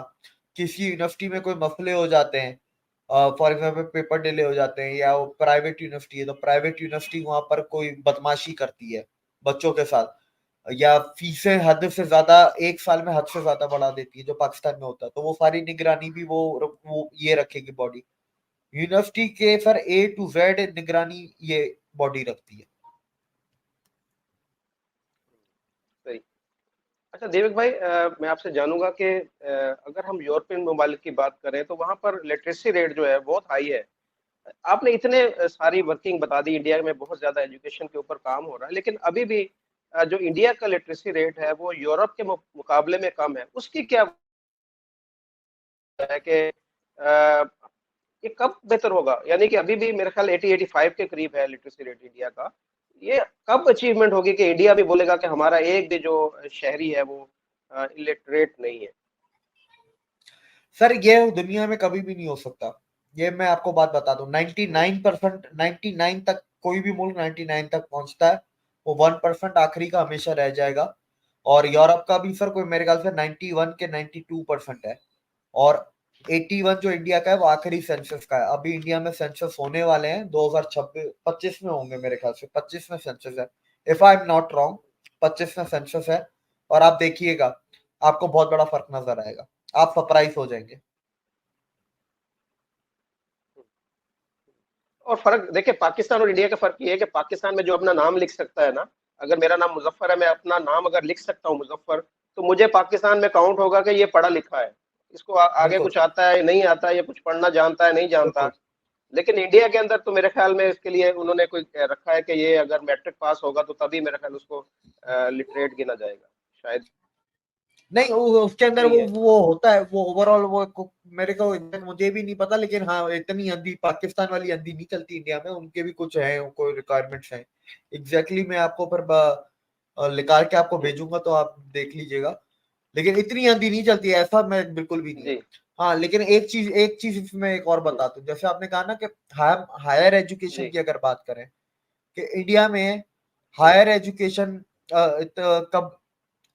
किसी यूनिवर्सिटी में कोई मसले हो जाते हैं, फॉर एग्जाम्पल पेपर डिले हो जाते हैं, या वो प्राइवेट यूनिवर्सिटी है तो प्राइवेट यूनिवर्सिटी वहां पर कोई बदमाशी करती है बच्चों के साथ, या फीसें हद से ज्यादा, 1 साल में हद से ज्यादा बढ़ा देती है जो पाकिस्तान में होता है, तो वो सारी निगरानी भी वो ये रखेगी बॉडी। यूनिवर्सिटी के सर A to Z निगरानी ये बॉडी रखती है। अच्छा देवक भाई, मैं आपसे जानूंगा कि अगर हम यूरोपियन ममालिक की बात करें तो वहाँ पर लिटरेसी रेट जो है बहुत हाई है। आपने इतने सारी वर्किंग बता दी, इंडिया में बहुत ज्यादा एजुकेशन के ऊपर काम हो रहा है, लेकिन अभी भी जो इंडिया का लिटरेसी रेट है वो यूरोप के मुकाबले में कम है। उसकी क्या वजह है कि ये कब बेहतर होगा? यानी कि अभी भी मेरे ख्याल 80-85 के करीब है लिटरेसी रेट इंडिया का। ये कब अचीवमेंट होगी कि इंडिया भी बोलेगा कि हमारा एक भी जो शहरी है वो इलिटरेट नहीं है? सर ये दुनिया में कभी भी नहीं हो सकता। ये मैं आपको बात बता दूं, 99%, 99 तक कोई भी मुल्क 99 तक पहुंचता है, वो 1% आखिरी का हमेशा रह जाएगा। और यूरोप का भी सर कोई मेरे ख्याल से 91 के 92% है। और 81 जो इंडिया का है वो आखिरी सेंसस का है। अभी इंडिया में सेंसस होने वाले हैं 2026 25 में होंगे, मेरे ख्याल से 25 में सेंसस है, if I am not wrong. 25 में सेंसस है। और आप देखिएगा, आपको बहुत बड़ा फर्क नजर आएगा, आप सरप्राइज हो जाएंगे। और फर्क देखिए, पाकिस्तान और इंडिया का फर्क ये है कि पाकिस्तान में जो अपना नाम लिख सकता है ना, अगर मेरा नाम मुजफ्फर है, मैं अपना नाम अगर लिख सकता हूँ मुजफ्फर, तो मुझे पाकिस्तान में काउंट होगा कि ये पढ़ा लिखा है। इसको आगे बिल्कुल कुछ आता है नहीं आता है, ये कुछ पढ़ना जानता है नहीं जानता। बिल्कुल। लेकिन इंडिया के अंदर तो मेरे ख्याल में इसके लिए उन्होंने कोई रखा है कि ये अगर मैट्रिक पास होगा तो तभी मेरे ख्याल उसको लिटरेट गिना जाएगा, शायद। नहीं, उसके अंदर नहीं है? वो होता है, वो ओवरऑल वो मेरे को मुझे भी नहीं पता, लेकिन हाँ इतनी अंधी पाकिस्तान वाली अंधी नहीं चलती इंडिया में, उनके भी कुछ है, कोई रिक्वायरमेंट्स हैं। एग्जैक्टली मैं आपको फिर निकाल के आपको हम्म, भेजूंगा तो आप देख लीजिएगा। लेकिन इतनी अंधी नहीं चलती है, ऐसा मैं बिल्कुल भी नहीं है। जी हाँ लेकिन एक चीज इसमें एक और हम्म, बता दूं, जैसे आपने कहा ना कि हायर एजुकेशन जी की अगर बात करें कि इंडिया में हायर एजुकेशन कब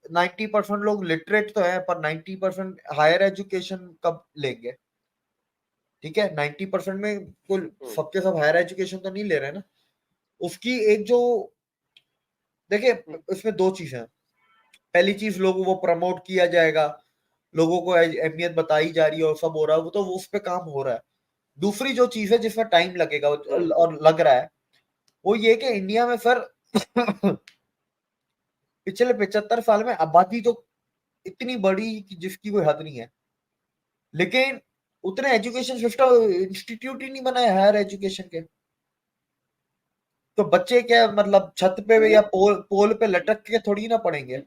90% लोग लिटरेट तो है, पर 90% हायर एजुकेशन कब लेंगे? ठीक है, 90% में कुल हम्म, सबके सब हायर एजुकेशन तो नहीं ले रहे ना। उसकी एक जो, देखिए हम्म, इसमें दो चीजें हैं। पहली चीज, लोगों वो प्रमोट किया जाएगा, लोगों को अहमियत बताई जा रही है और सब हो रहा है, वो तो वो उस पे काम हो रहा है। दूसरी जो चीज है जिसमें टाइम लगेगा हम्म। और लग रहा है, वो ये कि इंडिया में सर पिछले 75 साल में आबादी तो इतनी बड़ी कि जिसकी कोई हद नहीं है, लेकिन उतने एजुकेशन सिस्टम इंस्टीट्यूट ही नहीं बनाए हायर एजुकेशन के। तो बच्चे क्या मतलब छत पे या पोल पे लटक के थोड़ी ना पढ़ेंगे।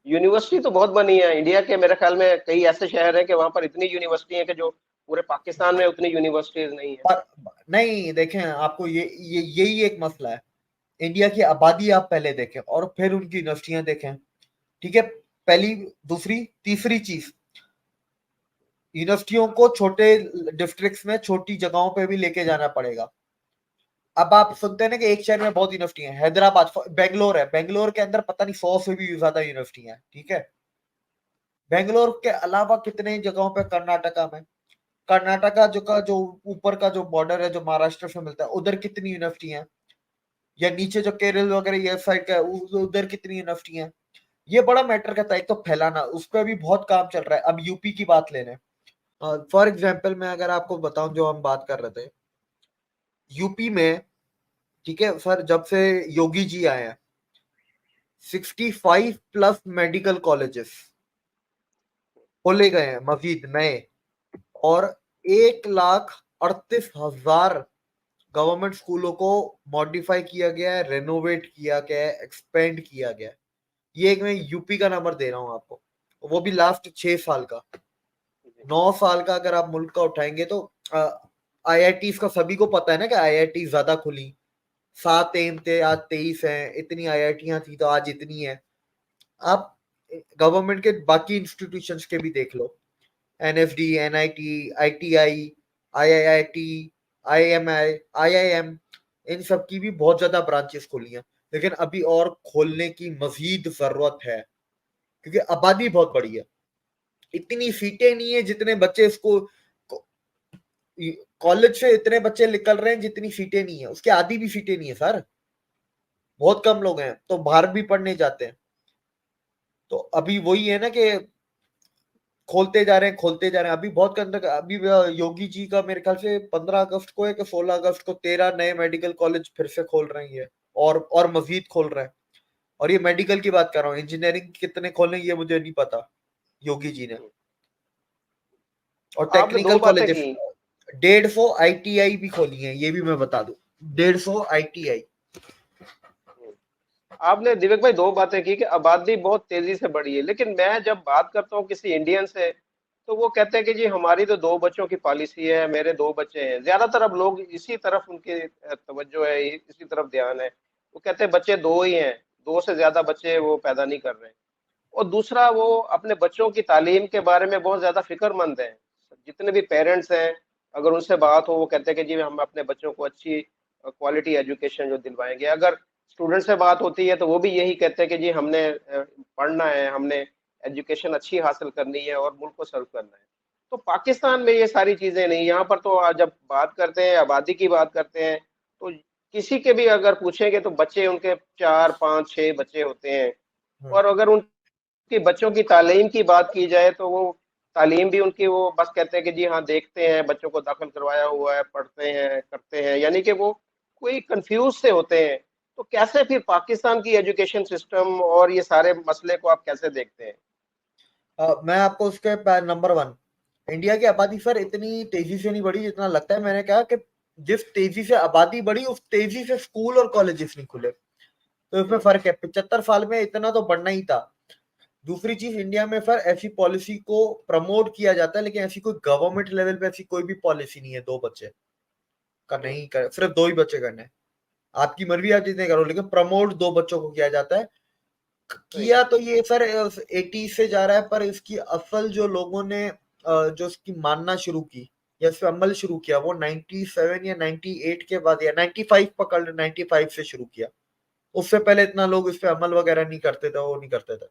यूनिवर्सिटी तो बहुत बनी है इंडिया के, मेरे ख्याल में कई ऐसे शहर हैं कि वहां पर इतनी यूनिवर्सिटी है कि जो पूरे पाकिस्तान में उतनी यूनिवर्सिटीज नहीं है। पर नहीं, देखें आपको ये यही एक मसला है। इंडिया की आबादी आप पहले देखें और फिर उनकी यूनिवर्सिटियां देखें। ठीक है, पहली, दूसरी, तीसरी चीज, यूनिवर्सिटियों को छोटे डिस्ट्रिक्ट्स में छोटी जगहों पे भी लेके जाना पड़ेगा। अब आप सुनते हैं ना कि एक शहर में बहुत यूनिवर्सिटी है, हैदराबाद, बेंगलोर है, बेंगलोर के अंदर पता नहीं 100 से भी ज्यादा यूनिवर्सिटी है। ठीक है, बेंगलोर के अलावा कितने जगहों पे कर्नाटका में, कर्नाटका जो ऊपर का जो बॉर्डर है जो महाराष्ट्र से मिलता है, उधर कितनी यूनिवर्सिटी है, या नीचे जो केरल वगैरह ये साइड का है उधर कितनी यूनिवर्सिटी है। ये बड़ा मैटर करता है। एक तो फैलाना, उस पर भी बहुत काम चल रहा है। अब यूपी की बात ले लें, फॉर एग्जाम्पल मैं अगर आपको बताऊं, जो हम बात कर रहे थे यूपी में, ठीक है सर, जब से योगी जी आए हैं 65 प्लस मेडिकल कॉलेजेस खोले गए हैं, मजीद नए। और 1,38,000 गवर्नमेंट स्कूलों को मॉडिफाई किया गया है, रेनोवेट किया गया है, एक्सपेंड किया गया है। ये एक मैं यूपी का नंबर दे रहा हूं आपको, वो भी लास्ट 6 साल का। जी 9 साल का अगर आप मुल्क का उठाएंगे तो आईआईटी का सभी को पता है ना कि आईआईटी ज्यादा खुली। 7 एम थे, आज 23 हैं, इतनी आईआईटियां थी तो आज इतनी है। आप गवर्नमेंट के बाकी इंस्टीट्यूशंस के भी देख लो, NSD, NIT, ITI, IIT, IMI, IIM, इन सब की भी बहुत ज्यादा ब्रांचेस खुली हैं। लेकिन अभी और खोलने की मजीद जरूरत है, क्योंकि आबादी बहुत बड़ी है। इतनी सीटें नहीं है जितने बच्चे इसको, कॉलेज से इतने बच्चे निकल रहे हैं जितनी सीटें नहीं है, उसके आधी भी सीटें नहीं है सर। बहुत कम लोग हैं तो बाहर भी पढ़ने जाते हैं। तो अभी वही है ना कि खोलते जा रहे हैं, खोलते जा रहे हैं। अभी बहुत अंदर, अभी योगी जी का मेरे ख्याल से 15 अगस्त को है कि 16 अगस्त को 13 नए मेडिकल कॉलेज फिर से खोल रही है, और मजीद खोल रहे हैं। और ये मेडिकल की बात कर रहा हूँ, इंजीनियरिंग कितने खोले ये मुझे नहीं पता, योगी जी ने। और आपने दो टेक्निकल बातें कॉलेजेस की। 150 ITI भी खोली है, ये भी मैं बता दूं, 150 ITI। आपने दिवेक भाई दो बातें की कि आबादी बहुत तेजी से बढ़ी है, लेकिन मैं जब बात करता हूँ किसी इंडियन से, तो वो कहते हैं कि जी हमारी तो दो बच्चों की पॉलिसी है, मेरे दो बच्चे हैं। ज्यादातर अब लोग इसी तरफ उनकी तवज्जो है, इसी तरफ ध्यान है। वो कहते हैं बच्चे दो ही हैं, दो से ज्यादा बच्चे वो पैदा नहीं कर रहे हैं। और दूसरा, वो अपने बच्चों की तालीम के बारे में बहुत ज्यादा फिक्रमंद हैं। जितने भी पेरेंट्स हैं, अगर उनसे बात हो, वो कहते हैं कि जी हम अपने बच्चों को अच्छी क्वालिटी एजुकेशन जो दिलवाएंगे। अगर स्टूडेंट से बात होती है तो वो भी यही कहते हैं कि जी हमने पढ़ना है, हमने एजुकेशन अच्छी हासिल करनी है और मुल्क को सर्व करना है। तो पाकिस्तान में ये सारी चीजें नहीं। यहाँ पर तो जब बात करते हैं, आबादी की बात करते हैं, तो किसी के भी अगर पूछेंगे तो बच्चे उनके 4 5 6 बच्चे होते हैं। हम्म। और अगर उनकी बच्चों की तालीम की बात की जाए तो वो तालीम भी उनकी, वो बस कहते हैं कि जी हाँ देखते हैं, बच्चों को दाखिल करवाया हुआ है, पढ़ते हैं करते हैं, यानी कि वो कोई कंफ्यूज से होते हैं। तो कैसे फिर पाकिस्तान की एजुकेशन सिस्टम और ये सारे मसले को आप कैसे देखते हैं? मैं आपको उसके नंबर 1, इंडिया की आबादी सर इतनी तेजी से नहीं बढ़ी जितना लगता है। मैंने कहा कि जिस तेजी से आबादी बढ़ी उस तेजी से स्कूल और कॉलेजेस नहीं खुले, तो इसमें हम्म, फर्क है। 75 साल में इतना तो बढ़ना ही था। दूसरी चीज, इंडिया में सर ऐसी पॉलिसी को प्रमोट किया जाता है, लेकिन ऐसी कोई गवर्नमेंट लेवल पे ऐसी कोई भी पॉलिसी नहीं है दो बच्चे का हम्म, नहीं कर, सिर्फ दो ही बच्चे करने हैं। आपकी मर्जी, आप जितने करो, लेकिन प्रमोट दो बच्चों को किया जाता है। सही। किया तो ये सर 80 से जा रहा है, पर इसकी असल जो लोगों ने जो इसकी मानना शुरू की या इस पे अमल शुरू किया, वो 97 या 98 के बाद, या 95 पकड़, 95 से शुरू किया। उससे पहले इतना लोग इस पे अमल वगैरह नहीं करते थे, वो नहीं करते थे।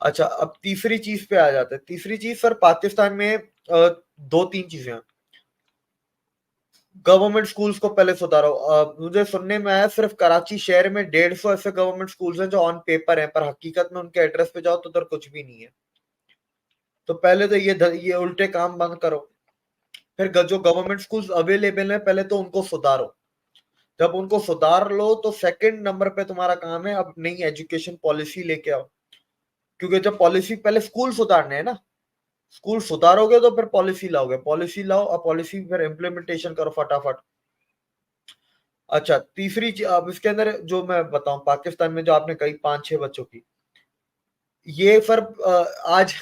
अच्छा, अब तीसरी चीज पे आ जाते हैं। तीसरी चीज सर, पाकिस्तान में दो तीन चीजें हैं। गवर्नमेंट स्कूल्स को पहले सुधारो। मुझे सुनने में आया सिर्फ कराची शहर में 150 ऐसे गवर्नमेंट स्कूल्स हैं जो ऑन पेपर हैं, पर हकीकत में उनके एड्रेस पे जाओ तो उधर कुछ भी नहीं है। तो पहले तो ये उल्टे काम बंद करो। फिर जो गवर्नमेंट स्कूल्स अवेलेबल है, पहले तो उनको सुधारो। जब उनको सुधार लो तो सेकंड नंबर पे तुम्हारा काम है अब नई एजुकेशन पॉलिसी लेके आओ। क्योंकि जब पॉलिसी, पहले स्कूल सुधारने हैं ना, स्कूल सुधारोगे तो फिर पॉलिसी लाओगे, पॉलिसी लाओ और पॉलिसी फिर इम्प्लीमेंटेशन करो फटाफट। अच्छा, तीसरी चीज अब इसके अंदर जो मैं बताऊं, पाकिस्तान में जो आपने कही 5 6 बच्चों की, ये सर आज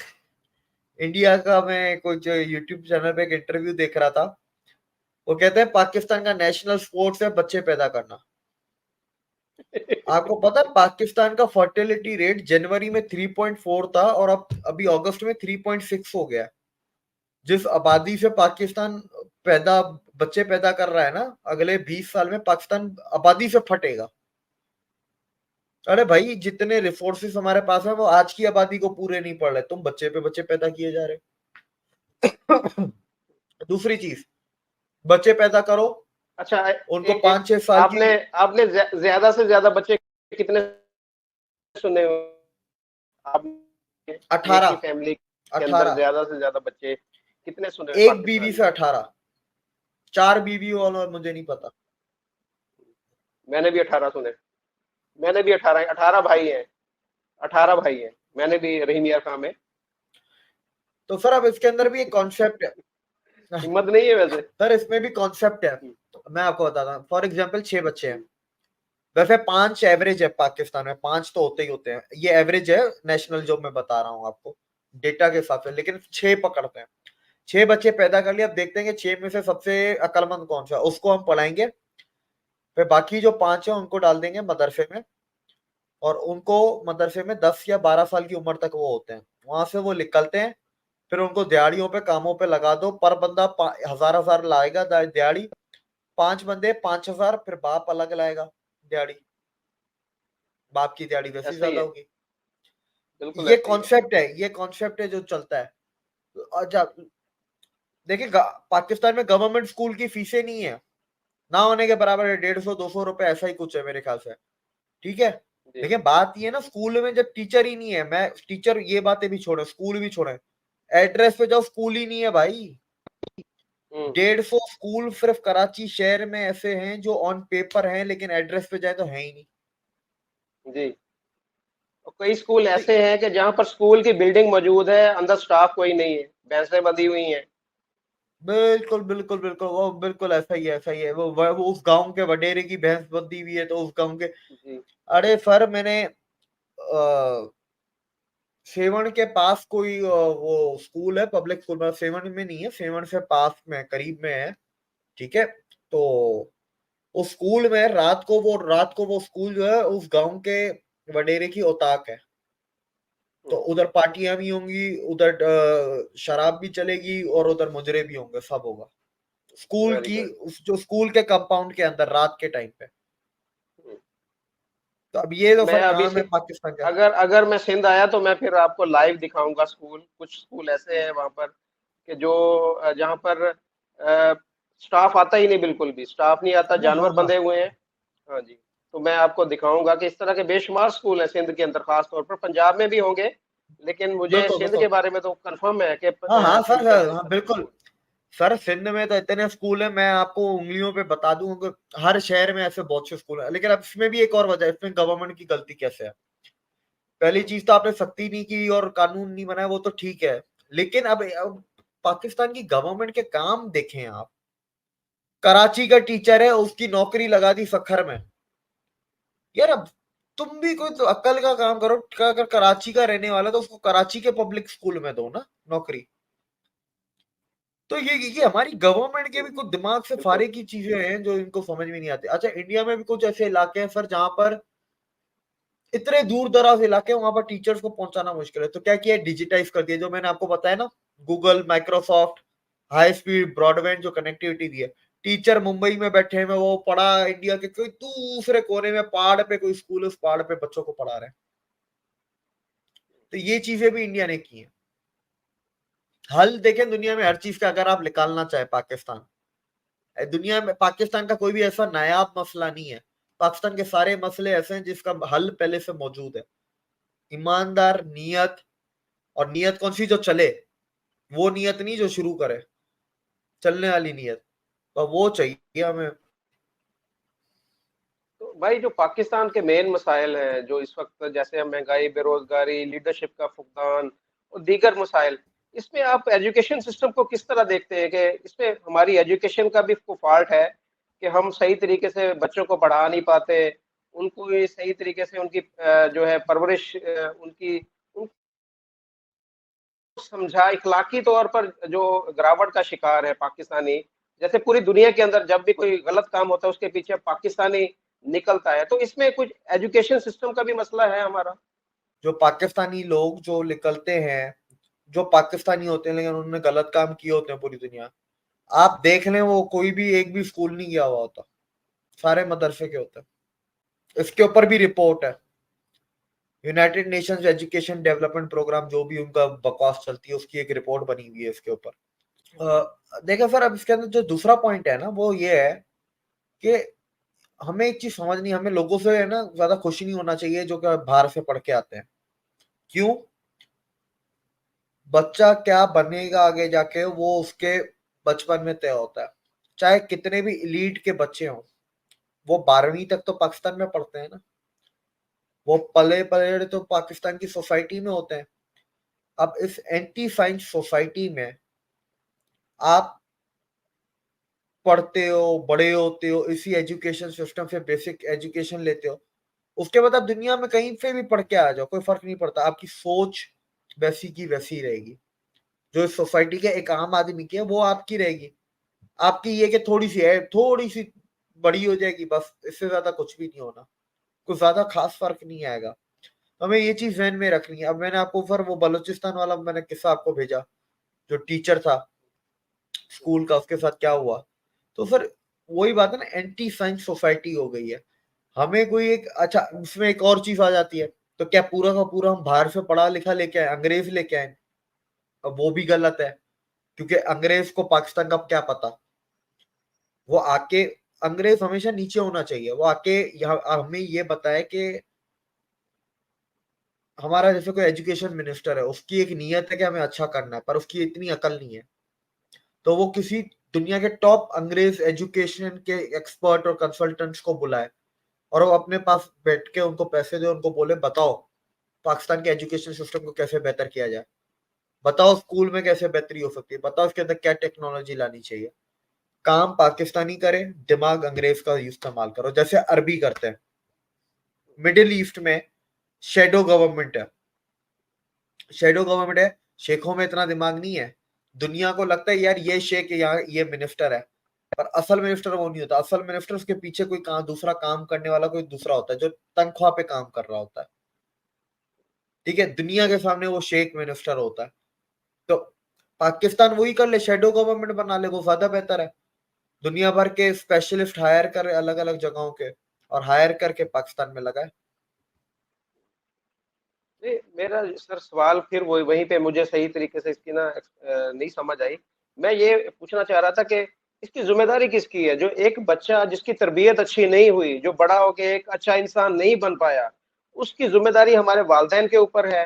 इंडिया का, मैं कुछ यूट्यूब चैनल पे एक इंटरव्यू देख रहा था। वो कहते हैं पाकिस्तान का नेशनल स्पोर्ट्स है बच्चे पैदा करना। आपको पता है पाकिस्तान का फर्टिलिटी रेट जनवरी में 3.4 था और अब अभी अगस्त में 3.6 हो गया है। जिस आबादी से पाकिस्तान पैदा बच्चे पैदा कर रहा है ना, अगले 20 साल में पाकिस्तान आबादी से फटेगा। अरे भाई, जितने रिसोर्सेस हमारे पास है वो आज की आबादी को पूरे नहीं पड़ रहे, तुम बच्चे पे बच्चे पैदा किए जा रहे। दूसरी चीज, बच्चे पैदा करो, अच्छा, उनको एक 5 6 साल की। आपने आपने ज्यादा से ज्यादा बच्चे कितने सुने हो? आपने एक ही 18। फैमिली के अंदर 18, ज्यादा से ज्यादा बच्चे कितने सुने हैं एक बीवी पाकिस्तान से में? 18, 4 बीवी वाला मुझे नहीं पता। मैंने भी 18 सुने। मैंने भी 18, 18 भाई हैं। 18 भाई हैं। मैंने भी, रहीम यार खां में। तो सर अब इसके अंदर भी एक कॉन्सेप्ट है। हिम्मत नहीं है वैसे। सर इसमें भी कॉन्सेप्ट है। मैं आपको बताता हूँ, फॉर एग्जाम्पल 6 बच्चे हैं, हम्म, वैसे 5 एवरेज है पाकिस्तान में, 5 तो होते ही होते हैं, ये एवरेज है नेशनल जो मैं बता रहा हूँ आपको डेटा के हिसाब से, लेकिन 6 पकड़ते हैं। 6 बच्चे पैदा कर लिए, अब देखते हैं कि 6 में से सबसे अक्लमंद कौन सा है, उसको हम पढ़ाएंगे। फिर बाकी जो 5 है उनको डाल देंगे मदरसे में, और उनको मदरसे में 10 या 12 साल की उम्र तक वो होते हैं, वहां से वो निकलते हैं। फिर उनको दिहाड़ियों पे कामों पे लगा दो, पर बंदा 1000 1000 लाएगा दिहाड़ी, 5 बंदे 5000, फिर बाप अलग लाएगा दिहाड़ी, बाप की दिहाड़ी वैसे ही ऐसा ही ज्यादा है। होगी। बिल्कुल ये ऐसा ही है। कॉन्सेप्ट है, ये कॉन्सेप्ट है जो चलता है। अच्छा, देखिए पाकिस्तान में गवर्नमेंट स्कूल की फीसें नहीं है, ना होने के बराबर है, 150 200 रुपए ऐसा ही कुछ है मेरे ख्याल से, ठीक है। जी। लेकिन बात ये ना, स्कूल में जब टीचर ही नहीं है, मैं टीचर ये बातें भी छोड़े, स्कूल भी छोड़े, एड्रेस पे जाओ स्कूल ही नहीं है भाई। हम्म। 150 स्कूल सिर्फ कराची शहर में ऐसे हैं जो ऑन पेपर हैं, लेकिन एड्रेस पे जाए तो है ही नहीं। जी। और कई स्कूल तो ऐसे हैं कि जहाँ पर स्कूल की बिल्डिंग मौजूद है, अंदर स्टाफ कोई नहीं है, भैंसें बंधी हुई हैं। बिल्कुल बिल्कुल बिल्कुल वो बिल्कुल ऐसा ही है, ऐसा ही है। वो उस गांव के वडेरे की भैंस बंधी हुई है तो उस गांव के। जी। अरे सर मैंने सेवन के पास कोई वो स्कूल है, पब्लिक स्कूल में, सेवन में नहीं है, सेवन से पास में करीब में है, ठीक है। तो उस स्कूल में रात को वो स्कूल जो है उस गांव के वडेरे की औताक है। तो हम्म, उधर पार्टियां भी होंगी, उधर शराब भी चलेगी और उधर मुजरे भी होंगे, सब होगा स्कूल वेरी की, गुड। उस जो स्कूल के कंपाउंड के अंदर रात के टाइम पे। तो अब ये तो मैं सर अभी काम से, है पाकिस्तान का। अगर अगर मैं सिंध आया तो मैं फिर आपको लाइव दिखाऊंगा स्कूल। कुछ स्कूल ऐसे हैं वहाँ पर कि जो जहाँ पर स्टाफ आता ही नहीं, बिल्कुल भी स्टाफ नहीं आता, हाँ हाँ जानवर हाँ, बंधे हुए हैं। हाँ जी। तो मैं आपको दिखाऊंगा कि इस तरह के बेशुमार स्कूल हैं सिंध के अंदर, खास तौर पर पंजाब में भी होंगे, लेकिन मुझे बिल्कुल सिंध बिल्कुल। के बारे में तो कंफर्म है कि हाँ हाँ सिंध सर के अंदर सर, इस हाँ तरह के बिल्कुल। स्कूल। सर सिंध में तो इतने स्कूल है, मैं आपको उंगलियों पे बता दूं कि हर शहर में ऐसे बहुत से स्कूल है। लेकिन अब इसमें भी एक और वजह है, इसमें गवर्नमेंट की गलती कैसे है। पहली चीज तो आपने सख्ती नहीं की और कानून नहीं बनाया, वो तो ठीक है। लेकिन अब पाकिस्तान की गवर्नमेंट के काम देखें आप। कराची का टीचर है, उसकी नौकरी लगा दी सखर में। यार अब तुम भी कोई तो अक्ल का काम करो, अगर कराची का रहने वाला है, तो उसको कराची के पब्लिक स्कूल में दो ना नौकरी। तो ये हमारी गवर्नमेंट के भी कुछ दिमाग से बिल्कुल। फारे की चीजें हैं जो इनको समझ में नहीं आती। अच्छा इंडिया में भी कुछ ऐसे इलाके हैं सर जहां पर इतने दूर दराज इलाके हैं, वहां पर टीचर्स को पहुंचाना मुश्किल है। तो क्या किया, डिजिटाइज कर दिया, जो मैंने आपको बताया ना, Google Microsoft high speed broadband जो कनेक्टिविटी दी है। टीचर मुंबई में बैठे हैं, वो पढ़ा इंडिया के कोई दूसरे कोने में, पहाड़ पे कोई स्कूल, उस पहाड़ पे बच्चों को पढ़ा रहे हैं। तो ये चीजें भी इंडिया ने की है। हल देखें दुनिया में हर चीज का, अगर आप निकालना चाहे पाकिस्तान, दुनिया में पाकिस्तान का कोई भी ऐसा नायाब मसला नहीं है। पाकिस्तान के सारे मसले ऐसे हैं जिसका हल पहले से मौजूद है। ईमानदार नीयत, और नीयत कौन सी, जो चले, वो नीयत नहीं जो शुरू करे, चलने वाली नीयत, तो वो चाहिए हमें। तो भाई जो पाकिस्तान के मेन मसाइल हैं जो इस वक्त, जैसे हम महंगाई, बेरोजगारी, लीडरशिप का फुकदान और दीगर मसाइल, इसमें आप एजुकेशन सिस्टम को किस तरह देखते हैं कि इसमें हमारी एजुकेशन का भी फॉल्ट है कि हम सही तरीके से बच्चों को पढ़ा नहीं पाते, उनको ये सही तरीके से उनकी जो है परवरिश, उनकी उनको समझा, इखलाकी तौर पर जो गिरावट का शिकार है पाकिस्तानी। जैसे पूरी दुनिया के अंदर जब भी कोई गलत काम होता है उसके पीछे पाकिस्तानी निकलता है, तो इसमें कुछ एजुकेशन सिस्टम का भी मसला है हमारा। जो पाकिस्तानी लोग जो निकलते हैं, जो पाकिस्तानी होते हैं लेकिन उन्होंने गलत काम किए होते हैं पूरी दुनिया, आप देख लें वो कोई भी एक भी स्कूल नहीं गया हुआ होता, सारे मदरसे के होते हैं। इसके ऊपर भी रिपोर्ट है, United Nations Education Development Programme, जो भी उनका बकवास चलती है, उसकी एक रिपोर्ट बनी हुई है इसके ऊपर। देखा सर, अब इसके अंदर जो दूसरा पॉइंट है ना, वो ये है कि हमें एक चीज समझ नहीं, हमें लोगों से है ना ज्यादा खुशी नहीं होना चाहिए जो कि बाहर से पढ़ के आते हैं। क्यों? बच्चा क्या बनेगा आगे जाके वो उसके बचपन में तय होता है। चाहे कितने भी इलीट के बच्चे हों, वो 12वीं तक तो पाकिस्तान में पढ़ते हैं ना, वो पले पले तो पाकिस्तान की सोसाइटी में होते हैं। अब इस एंटी साइंस सोसाइटी में आप पढ़ते हो, बड़े होते हो, इसी एजुकेशन सिस्टम से बेसिक एजुकेशन लेते हो, उसके बाद आप दुनिया में कहीं पे भी पढ़ के आ जाओ, कोई फर्क नहीं पड़ता, आपकी सोच वैसी की वैसी रहेगी। जो इस सोसाइटी के एक आम आदमी की है वो आपकी रहेगी। आपकी ये कि थोड़ी सी है, थोड़ी सी बड़ी हो जाएगी बस, इससे ज्यादा कुछ भी नहीं होना, कुछ ज्यादा खास फर्क नहीं आएगा। हमें ये चीज ध्यान में रखनी है। अब मैंने आपको फिर वो बलूचिस्तान वाला मैंने किस्सा आपको भेजा, जो टीचर था स्कूल का, उसके साथ क्या हुआ। तो फिर वही बात है ना, एंटी साइंस सोसाइटी हो गई है। हमें कोई एक, अच्छा इसमें एक और चीज आ जाती है, तो क्या पूरा का पूरा हम बाहर से पढ़ा लिखा लेके आए, अंग्रेज लेके आए? अब वो भी गलत है, क्योंकि अंग्रेज को पाकिस्तान का क्या पता। वो आके, अंग्रेज हमेशा नीचे होना चाहिए, वो आके यहाँ हमें ये बताए कि हमारा जैसे कोई एजुकेशन मिनिस्टर है, उसकी एक नीयत है कि हमें अच्छा करना है, पर उसकी इतनी अकल नहीं है, तो वो किसी दुनिया के टॉप अंग्रेज एजुकेशन के एक्सपर्ट और कंसल्टेंट्स को बुलाए, और वो अपने पास बैठ के उनको पैसे दे, उनको बोले बताओ पाकिस्तान के एजुकेशन सिस्टम को कैसे बेहतर किया जाए, बताओ स्कूल में कैसे बेहतरी हो सकती है, बताओ इसके अंदर क्या टेक्नोलॉजी लानी चाहिए। काम पाकिस्तानी करे, दिमाग अंग्रेज का इस्तेमाल करो, जैसे अरबी करते हैं। मिडिल ईस्ट में शेडो गवर्नमेंट है, शेडो गवर्नमेंट है, शेखों में इतना दिमाग नहीं है। दुनिया को लगता है यार ये शेख यहाँ ये मिनिस्टर है, पर असल मिनिस्टर वो नहीं होता। असल मिनिस्टर उसके पीछे कोई काम, दूसरा काम करने वाला कोई दूसरा होता है जो तनख्वाह पे काम कर रहा होता है। ठीक है, दुनिया के सामने वो शेख मिनिस्टर होता है। तो पाकिस्तान वही कर ले, शेडो गवर्नमेंट बना ले, वो ज्यादा बेहतर है। दुनिया भर के स्पेशलिस्ट हायर करे अलग अलग जगहों के, और हायर करके पाकिस्तान में लगाए। नहीं, मेरा सर सवाल फिर वहीं पे मुझे सही तरीके से इसकी ना नहीं समझ आई। मैं ये पूछना चाह रहा था कि इसकी जिम्मेदारी किसकी है? जो एक बच्चा जिसकी तरबियत अच्छी नहीं हुई, जो बड़ा होके एक अच्छा इंसान नहीं बन पाया, उसकी जिम्मेदारी हमारे वालिदैन के ऊपर है,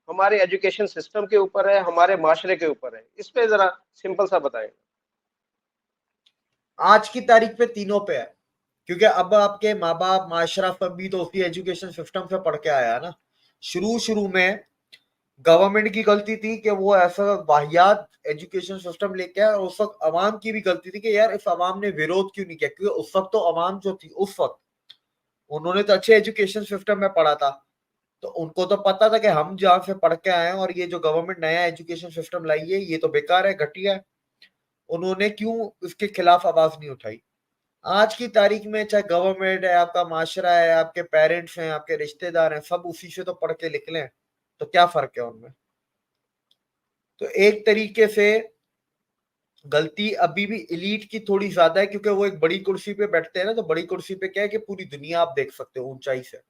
हमारे एजुकेशन सिस्टम के ऊपर है, हमारे माशरे के ऊपर है? इस पे जरा सिंपल सा बताएं। आज की तारीख पे तीनों पे है, क्योंकि अब आपके माँ बाप माशरा सब भी तो उसी एजुकेशन सिस्टम से पढ़ के आया है ना। शुरू शुरू में गवर्नमेंट की गलती थी कि वो ऐसा वाहियात एजुकेशन सिस्टम लेके आया, और उस वक्त अवाम की भी गलती थी कि यार इस अवाम ने विरोध क्यों नहीं किया, क्योंकि उस वक्त तो अवाम जो थी उस वक्त उन्होंने तो अच्छे एजुकेशन सिस्टम में पढ़ा था। तो उनको तो पता था कि हम जहाँ से पढ़ के आए हैं और ये जो गवर्नमेंट नया एजुकेशन सिस्टम लाई है ये तो बेकार है, घटिया है। उन्होंने क्यों इसके खिलाफ आवाज नहीं उठाई? आज की तारीख में चाहे गवर्नमेंट है, आपका माशरा है, आपके पेरेंट्स हैं, आपके रिश्तेदार हैं, सब उसी से तो पढ़ के निकले हैं। तो क्या फर्क है उनमें? तो एक तरीके से गलती अभी भी इलीट की थोड़ी ज्यादा है, क्योंकि वो एक बड़ी कुर्सी पे बैठते हैं ना, तो बड़ी कुर्सी पे क्या है कि पूरी दुनिया आप देख सकते हो ऊंचाई से।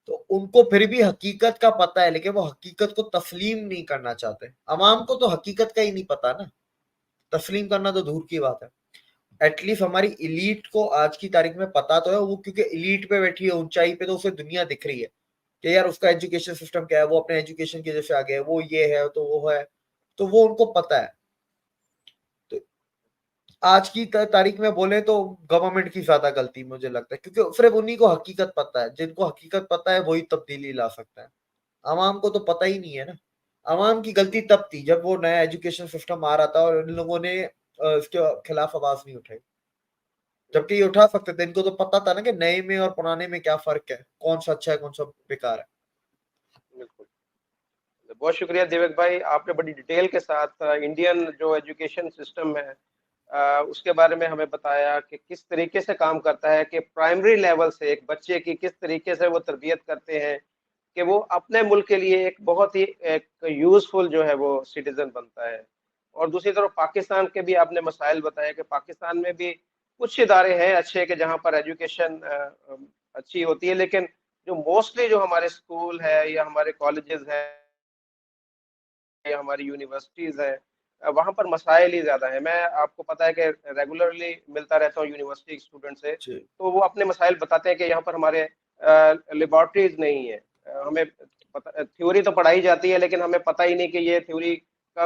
तो उनको फिर भी हकीकत का पता है, लेकिन वो हकीकत को तस्लीम नहीं करना चाहते। अवाम को तो हकीकत का ही नहीं पता ना, तस्लीम करना तो दूर की बात है। एटलीस्ट हमारी इलीट को आज की तारीख में पता तो है, वो क्योंकि इलीट पे बैठी है ऊंचाई पे, तो उसे दुनिया दिख रही है कि यार उसका एजुकेशन सिस्टम क्या है, वो अपने एजुकेशन की वजह से आगे है, वो ये है तो वो है, तो वो उनको पता है। तो आज की तारीख में बोले तो गवर्नमेंट की ज्यादा गलती मुझे लगता है, क्योंकि सिर्फ उन्हीं को हकीकत पता है, जिनको हकीकत पता है वही तब्दीली ला सकता है। आवाम को तो पता ही नहीं है ना। आवाम की गलती तब थी जब वो नया एजुकेशन सिस्टम आ रहा था और इन लोगों ने इसके खिलाफ आवाज नहीं उठाई, जबकि ये उठा सकते थे। इनको तो पता था ना कि नए में और पुराने में क्या फर्क है, कौन सा अच्छा है कौन सा बेकार है। बिल्कुल। बहुत शुक्रिया दिवेक भाई, आपने बड़ी डिटेल के साथ इंडियन जो एजुकेशन सिस्टम है उसके बारे में हमें बताया कि किस तरीके से काम करता है, कि प्राइमरी लेवल से एक बच्चे की किस तरीके से वो तरबियत करते हैं कि वो अपने मुल्क के लिए एक बहुत ही एक यूजफुल जो है वो सिटीजन बनता है। और दूसरी तरफ पाकिस्तान के भी आपने मसाइल बताया कि पाकिस्तान में भी कुछ इदारे हैं अच्छे कि जहाँ पर एजुकेशन अच्छी होती है, लेकिन जो मोस्टली जो हमारे स्कूल है या हमारे कॉलेजेस हैं या हमारी यूनिवर्सिटीज है, वहाँ पर मसाइल ही ज़्यादा है। मैं आपको पता है कि रेगुलरली मिलता रहता हूँ यूनिवर्सिटी स्टूडेंट से, जी। तो वो अपने मसाइल बताते हैं कि यहाँ पर हमारे लेबॉर्ट्रीज नहीं है। हमें पता थ्योरी तो पढ़ाई जाती है, लेकिन हमें पता ही नहीं कि ये थ्योरी का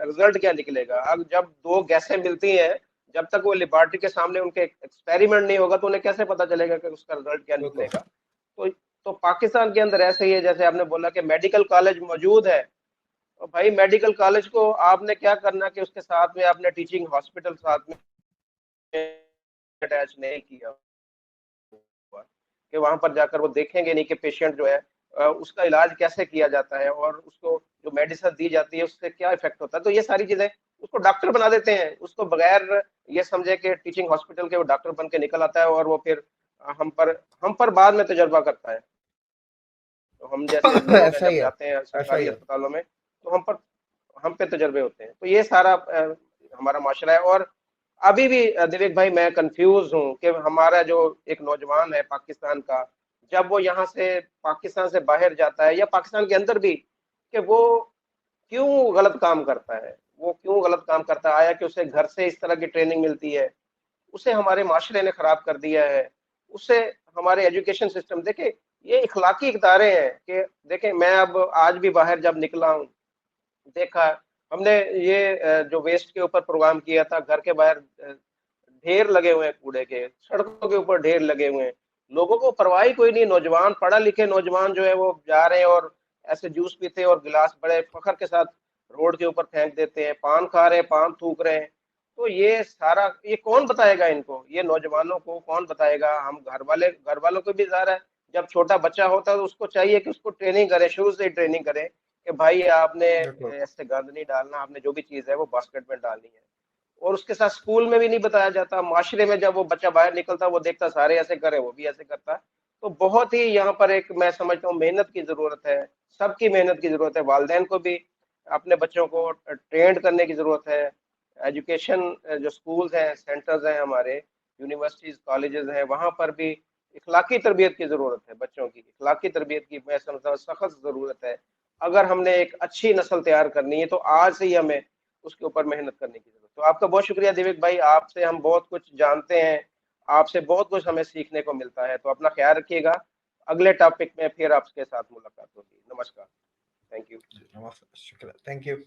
रिजल्ट क्या निकलेगा। अब जब दो गैसें मिलती हैं, जब तक वो लेबॉर्ट्री के सामने उनके एक्सपेरिमेंट नहीं होगा तो उन्हें कैसे पता चलेगा कि उसका रिजल्ट क्या बिल्कुल। निकलेगा? तो पाकिस्तान के अंदर ऐसे ही है, जैसे आपने बोला कि मेडिकल कॉलेज मौजूद है, तो भाई मेडिकल कॉलेज को आपने क्या करना कि उसके साथ में आपने टीचिंग हॉस्पिटल साथ में अटैच नहीं किया हुआ, कि वहां पर जाकर वो देखेंगे नहीं कि पेशेंट जो है उसका इलाज कैसे किया जाता है और उसको जो मेडिसिन दी जाती है उससे क्या इफेक्ट होता है। तो ये सारी चीजें उसको डॉक्टर बना देते हैं, उसको बगैर ये समझे कि टीचिंग हॉस्पिटल के वो डॉक्टर बन के निकल आता है, और वो फिर हम पर बाद में तजर्बा करता है। तो हम जैसे लोग हैं ऐसा ही जब है, जाते हैं ऐसा ही सरकारी है। अस्पतालों में, तो हम पे तजर्बे होते हैं। तो ये सारा हमारा माशरा है। और अभी भी दिलीप भाई मैं कंफ्यूज हूँ कि हमारा जो एक नौजवान है पाकिस्तान का, जब वो यहाँ से पाकिस्तान से बाहर जाता है या पाकिस्तान के अंदर भी, कि वो क्यों गलत काम करता है, वो क्यों गलत काम करता है? आया कि उसे घर से इस तरह की ट्रेनिंग मिलती है, उसे हमारे माशरे ने खराब कर दिया है, उससे हमारे एजुकेशन सिस्टम देखे, ये इखलाकी इदारे हैं कि देखें। मैं अब आज भी बाहर जब निकला हूँ, देखा हमने ये जो वेस्ट के ऊपर प्रोग्राम किया था, घर के बाहर ढेर लगे हुए हैं कूड़े के, सड़कों के ऊपर ढेर लगे हुए हैं। लोगों को परवाह ही कोई नहीं, नौजवान पढ़ा लिखे नौजवान जो है वो जा रहे हैं और ऐसे जूस पीते हैं और गिलास बड़े फखर के साथ रोड के ऊपर फेंक देते हैं, पान खा रहे हैं, पान थूक रहे हैं। तो ये सारा, ये कौन बताएगा इनको, ये नौजवानों को कौन बताएगा? हम घर वालों को भी ज़ाहिर है, जब छोटा बच्चा होता है तो उसको चाहिए कि उसको ट्रेनिंग करें, शुरू से ही ट्रेनिंग करें कि भाई आपने बिल्कुल ऐसे गंद नहीं डालना, आपने जो भी चीज़ है वो बास्केट में डालनी है। और उसके साथ स्कूल में भी नहीं बताया जाता, माशरे में जब वो बच्चा बाहर निकलता वो देखता सारे ऐसे करे, वो भी ऐसे करता है। तो बहुत ही यहाँ पर एक मैं समझता हूँ मेहनत की जरूरत है, सबकी मेहनत की जरूरत है, वालिदैन को भी अपने बच्चों को ट्रेंड करने की जरूरत है। एजुकेशन जो स्कूल्स हैं, सेंटर्स हैं हमारे, यूनिवर्सिटीज कॉलेजेस हैं, वहाँ पर भी इखलाकी तरबियत की जरूरत है, बच्चों की इखलाकी तरबियत की मैं समझता हूँ सख्त जरूरत है। अगर हमने एक अच्छी नस्ल तैयार करनी है तो आज से ही हमें उसके ऊपर मेहनत करने की जरूरत है। तो आपका बहुत शुक्रिया दिवेक भाई, आपसे हम बहुत कुछ जानते हैं, आपसे बहुत कुछ हमें सीखने को मिलता है। तो अपना ख्याल रखिएगा, अगले टॉपिक में फिर आपके साथ मुलाकात होगी। नमस्कार, थैंक यू। नमस्कार, शुक्रिया, थैंक यू।